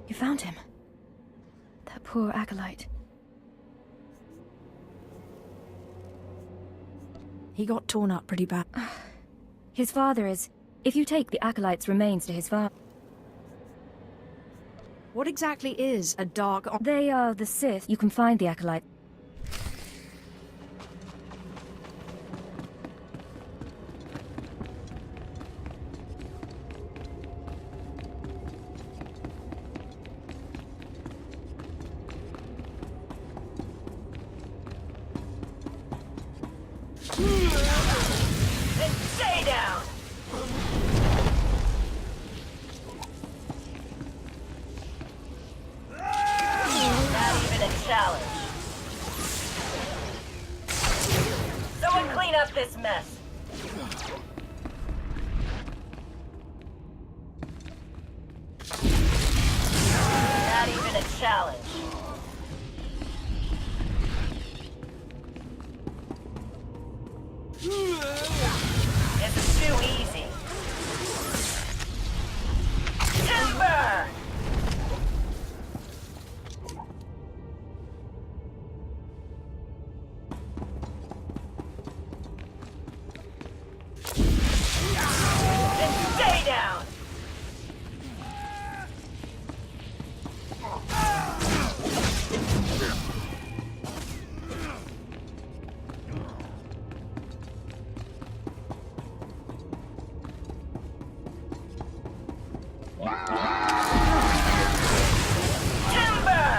You found him. That poor acolyte. He got torn up pretty bad. His father is... If you take the acolyte's remains to his father... What exactly is a dark... They are the Sith. You can find the acolyte. And stay down! Not even a challenge. Someone clean up this mess. Not even a challenge. It's too easy. Timber! And stay down! Timber!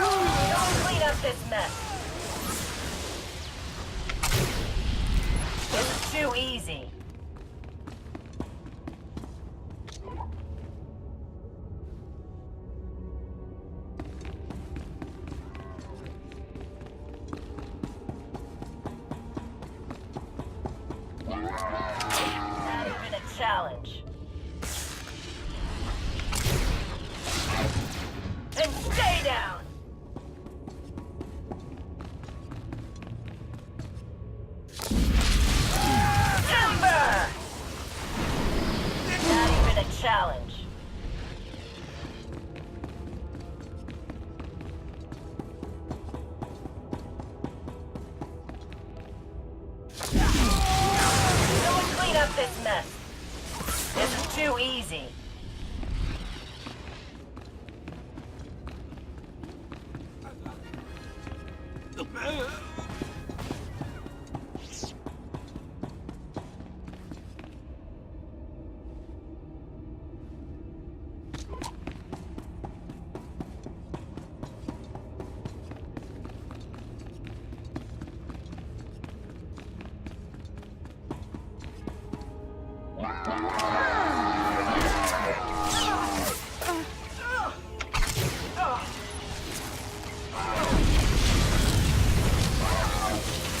Don't clean up this mess. This is too easy. Not even a challenge. And stay down! Timber! Not even a challenge. Someone clean up this mess. This is too easy.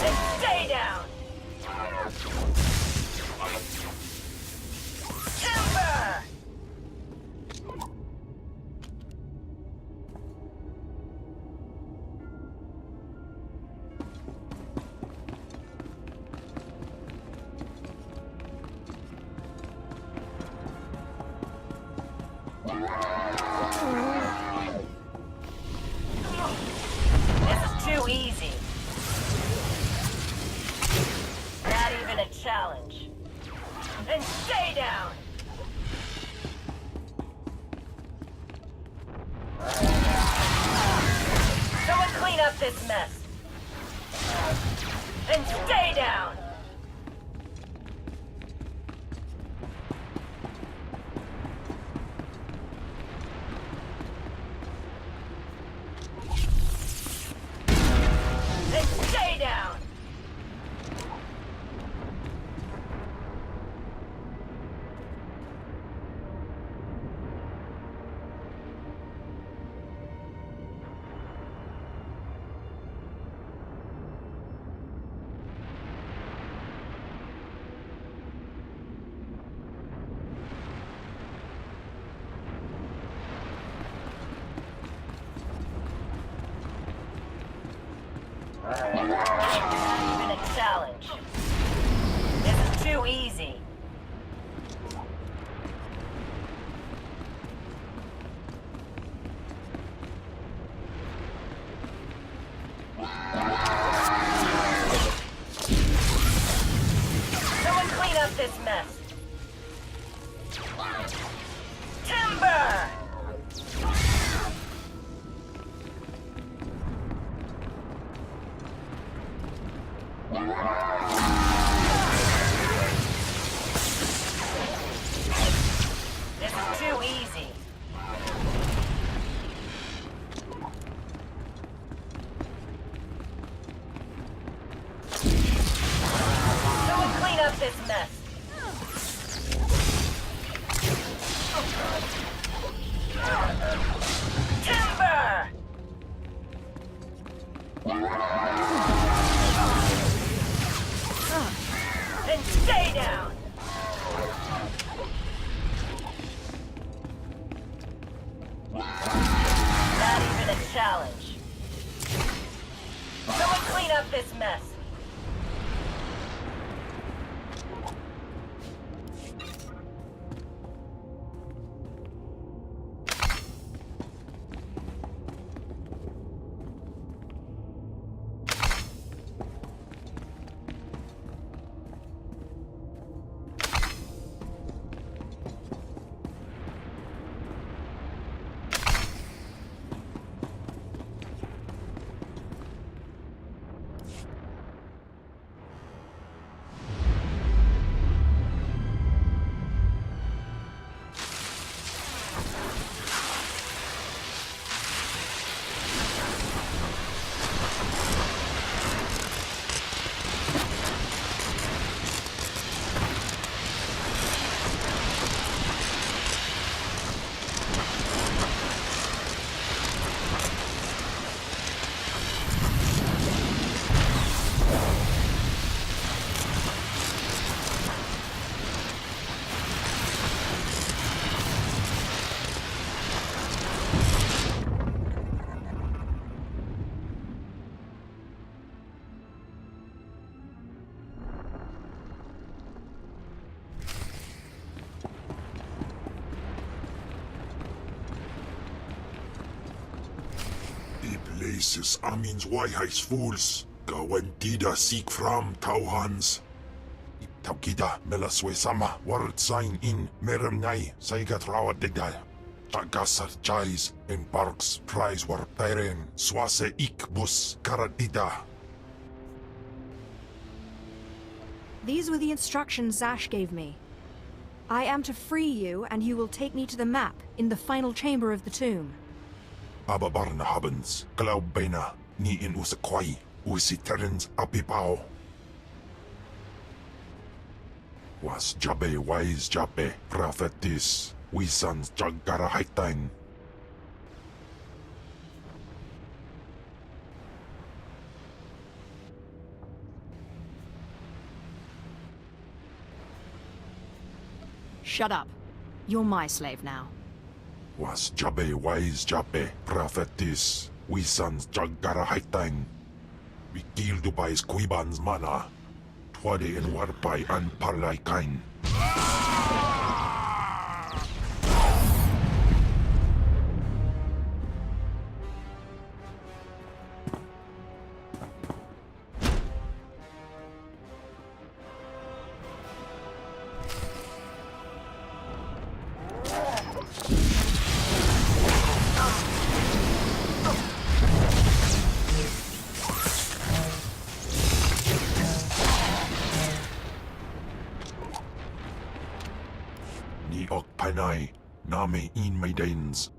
And stay down! Timber! This is too easy. Not even a challenge. And stay down! Someone clean up this mess. And stay down! And stay down! Not even a challenge. This is too easy. Someone clean up this mess. Timber! This is too easy. Someone clean up this mess. Timber! And stay down! Not even a challenge. Someone clean up this mess. Places amins wajhais fools. Gawantida seek from Tauhans. Iptaukida melaswe sama word sign in meremnai saigat rawa degdal. Tagasar chais in parks prize war peren swase ikbus karadida. These were the instructions Zash gave me. I am to free you, and you will take me to the map in the final chamber of the tomb. Ababarna habens, glaubena, ni in usakwai, usiterens apipao. Was jabe wise jabe, prophetis, wisans jagara haitain. Shut up. You're my slave now. Was jabe wise jabe, prophetis, wisans jagara haitain. We killed Dubai's Kuiban's mana. Twade and warpai and parlay kain. Name in maidens.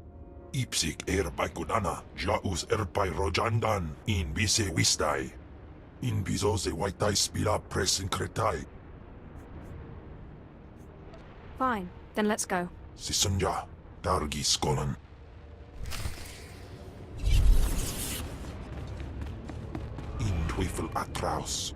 Ipsik erpai kudana, jaus erpai rojandan, in bise wistai. In bizose waitai spila presin kretai. Fine, then let's go. Sisunja, dargi skolan. In Twyfel atraus.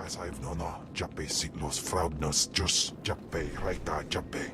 As I've known, Jappe siglos fraudnos jus Jappe reita Jappe.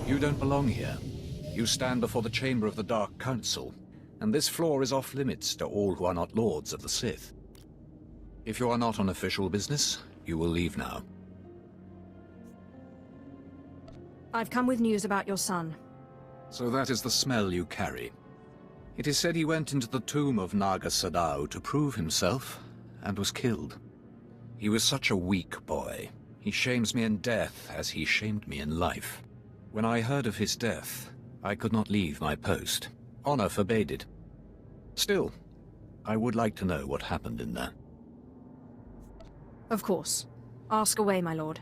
You don't belong here. You stand before the chamber of the Dark Council, and this floor is off-limits to all who are not lords of the Sith. If you are not on official business, you will leave now. I've come with news about your son. So that is the smell you carry. It is said he went into the tomb of Naga Sadao to prove himself, and was killed. He was such a weak boy. He shames me in death as he shamed me in life. When I heard of his death, I could not leave my post. Honor forbade it. Still, I would like to know what happened in there. Of course. Ask away, my lord.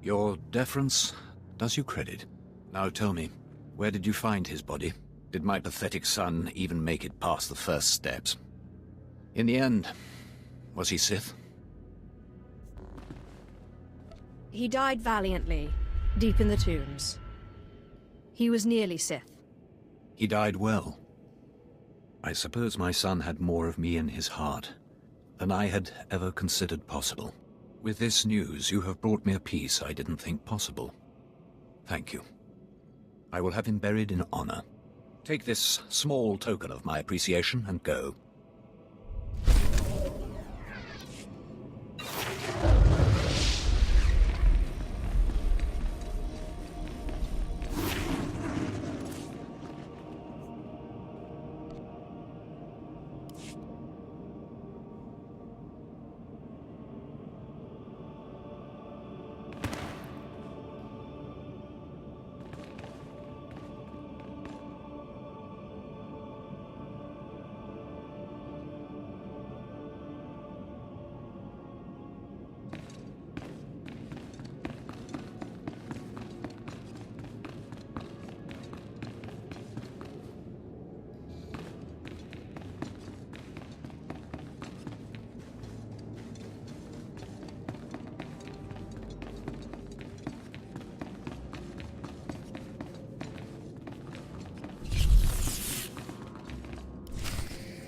Your deference does you credit. Now tell me, where did you find his body? Did my pathetic son even make it past the first steps? In the end, was he Sith? He died valiantly, deep in the tombs. He was nearly Sith. He died well. I suppose my son had more of me in his heart than I had ever considered possible. With this news, you have brought me a peace I didn't think possible. Thank you. I will have him buried in honor. Take this small token of my appreciation and go.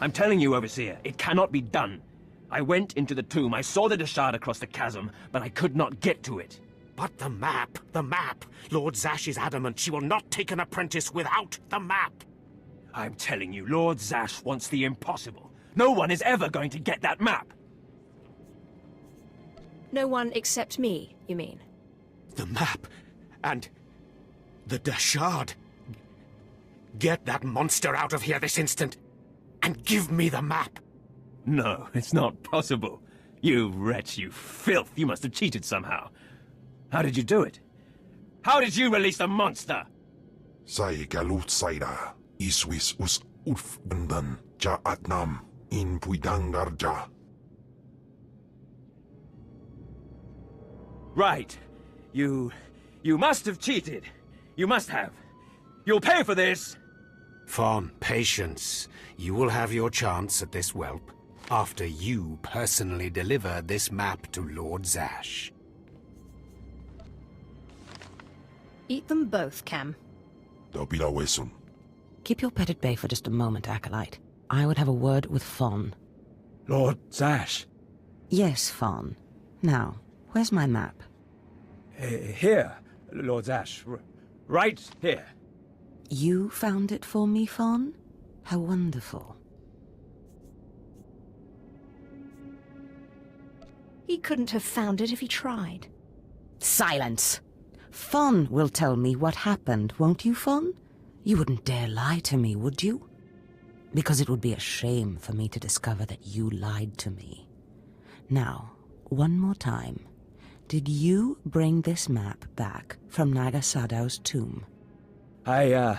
I'm telling you, Overseer, it cannot be done. I went into the tomb, I saw the Deshard across the chasm, but I could not get to it. But the map! The map! Lord Zash is adamant she will not take an apprentice without the map! I'm telling you, Lord Zash wants the impossible. No one is ever going to get that map! No one except me, you mean? The map! And the Deshard! Get that monster out of here this instant! And give me the map! No, it's not possible. You wretch, you filth, you must have cheated somehow. How did you do it? How did you release the monster? Sai galut saira, iswis us ulf bundan, ja atnam, in puidangarja. Right. You must have cheated. You must have. You'll pay for this! Fawn, patience. You will have your chance at this whelp, after you personally deliver this map to Lord Zash. Eat them both, Cam. Keep your pet at bay for just a moment, Acolyte. I would have a word with Fawn. Lord Zash? Yes, Fawn. Now, where's my map? Here, Lord Zash. Right here. You found it for me, Fawn? How wonderful. He couldn't have found it if he tried. Silence! Fawn will tell me what happened, won't you, Fawn? You wouldn't dare lie to me, would you? Because it would be a shame for me to discover that you lied to me. Now, one more time. Did you bring this map back from Naga Sadao's tomb? No.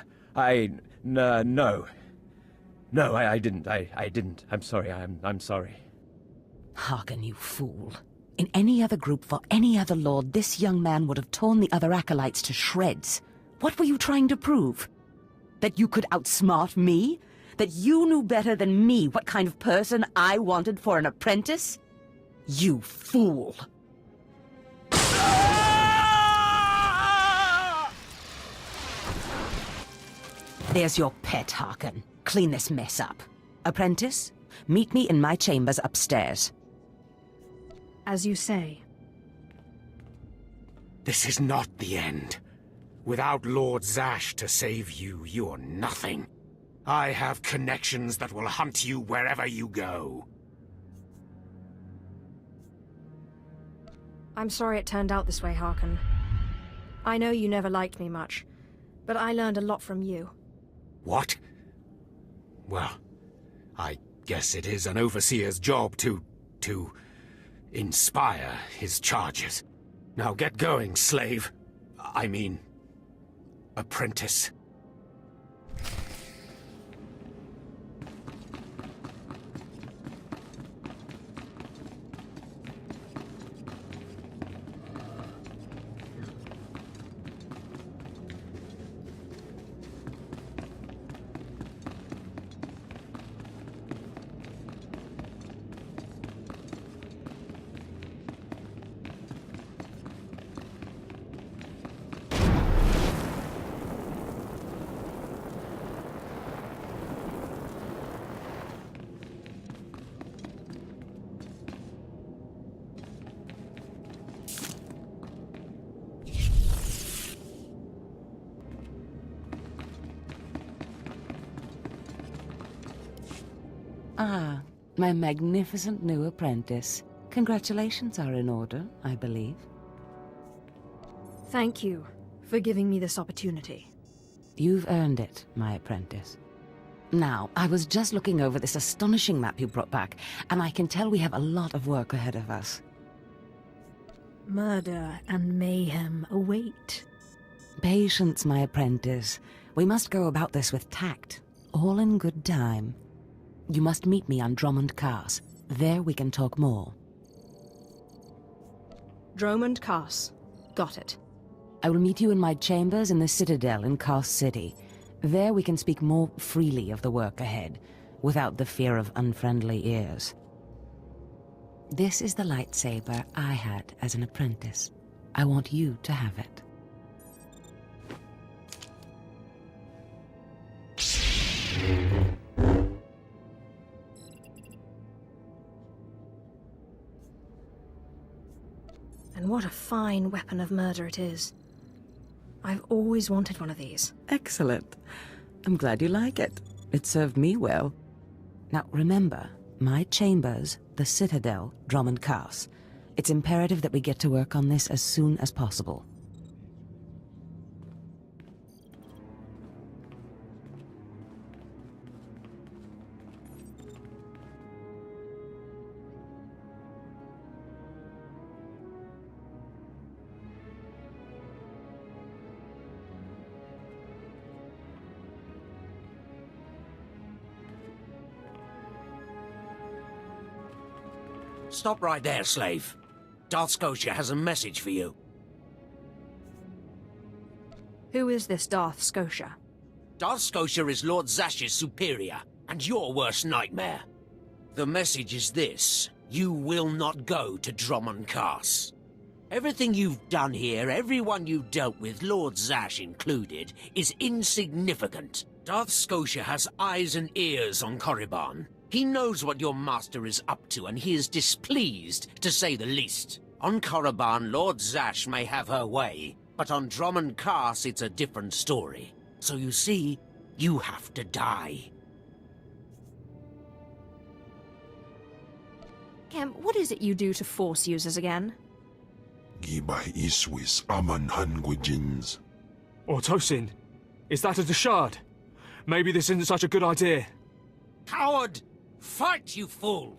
No, I didn't. I didn't. I'm sorry. I'm sorry. Harken, you fool. In any other group for any other lord, this young man would have torn the other acolytes to shreds. What were you trying to prove? That you could outsmart me? That you knew better than me what kind of person I wanted for an apprentice? You fool! There's your pet, Harken. Clean this mess up. Apprentice, meet me in my chambers upstairs. As you say. This is not the end. Without Lord Zash to save you, you're nothing. I have connections that will hunt you wherever you go. I'm sorry it turned out this way, Harken. I know you never liked me much, but I learned a lot from you. What? Well, I guess it is an overseer's job to inspire his charges. Now get going, slave. I mean, apprentice. Ah, my magnificent new apprentice. Congratulations are in order, I believe. Thank you for giving me this opportunity. You've earned it, my apprentice. Now, I was just looking over this astonishing map you brought back, and I can tell we have a lot of work ahead of us. Murder and mayhem await. Patience, my apprentice. We must go about this with tact, all in good time. You must meet me on Drummond Cars. There we can talk more. Drummond Cars. Got it. I will meet you in my chambers in the Citadel in Cars City. There we can speak more freely of the work ahead, without the fear of unfriendly ears. This is the lightsaber I had as an apprentice. I want you to have it. And what a fine weapon of murder it is. I've always wanted one of these. Excellent. I'm glad you like it. It served me well. Now remember, my chambers, the Citadel, Drummond Cars. It's imperative that we get to work on this as soon as possible. Stop right there, slave. Darth Scotia has a message for you. Who is this Darth Scotia? Darth Scotia is Lord Zash's superior, and your worst nightmare. The message is this: you will not go to Drummond Cars. Everything you've done here, everyone you dealt with, Lord Zash included, is insignificant. Darth Scotia has eyes and ears on Korriban. He knows what your master is up to, and he is displeased, to say the least. On Korriban, Lord Zash may have her way, but on Drummond Cars it's a different story. So you see, you have to die. Kem, what is it you do to Force users again? Gibay iswis aman hangujins. Or Tosin, is that a Deshard? Maybe this isn't such a good idea. Coward! Fight, you fool!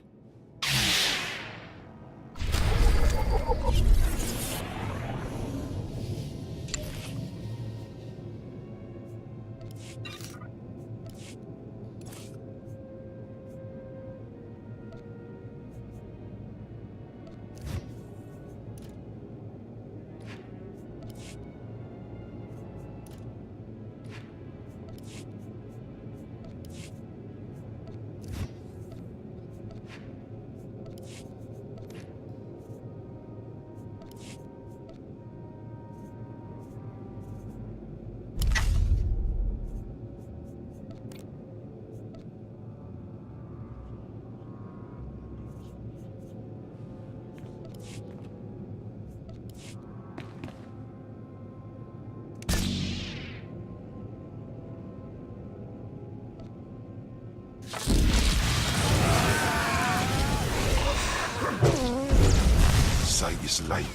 side is like.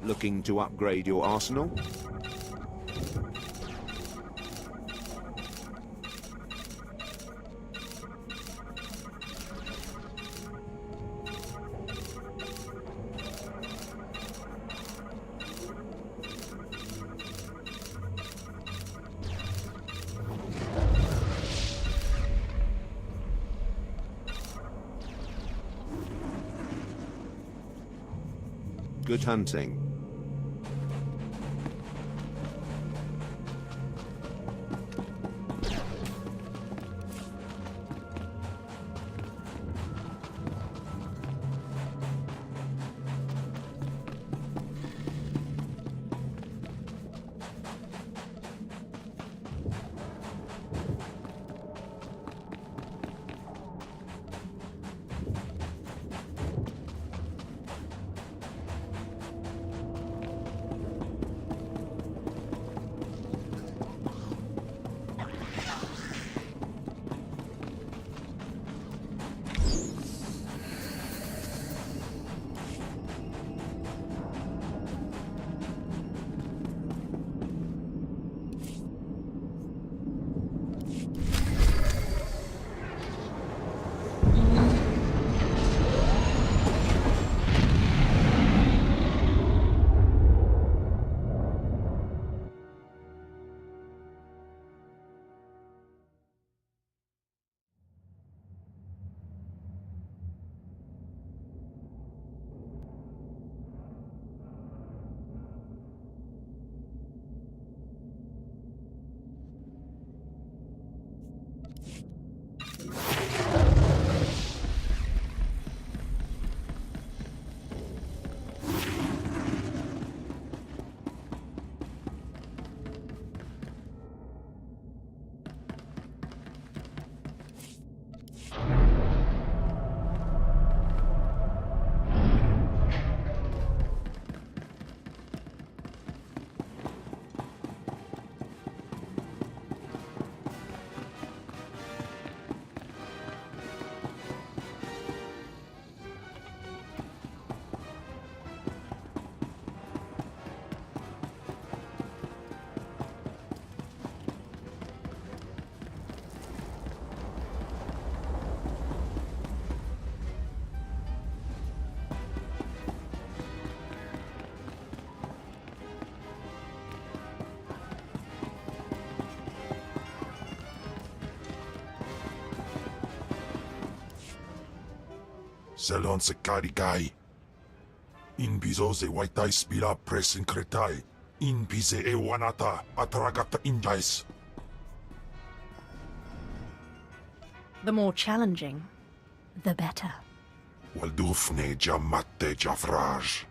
Looking to upgrade your arsenal? Good hunting. Selon se carigai. In bizo se waitai spila presin kretai. In bize e wanata atragata indais. The more challenging, the better. Waldufne jamate jafraj.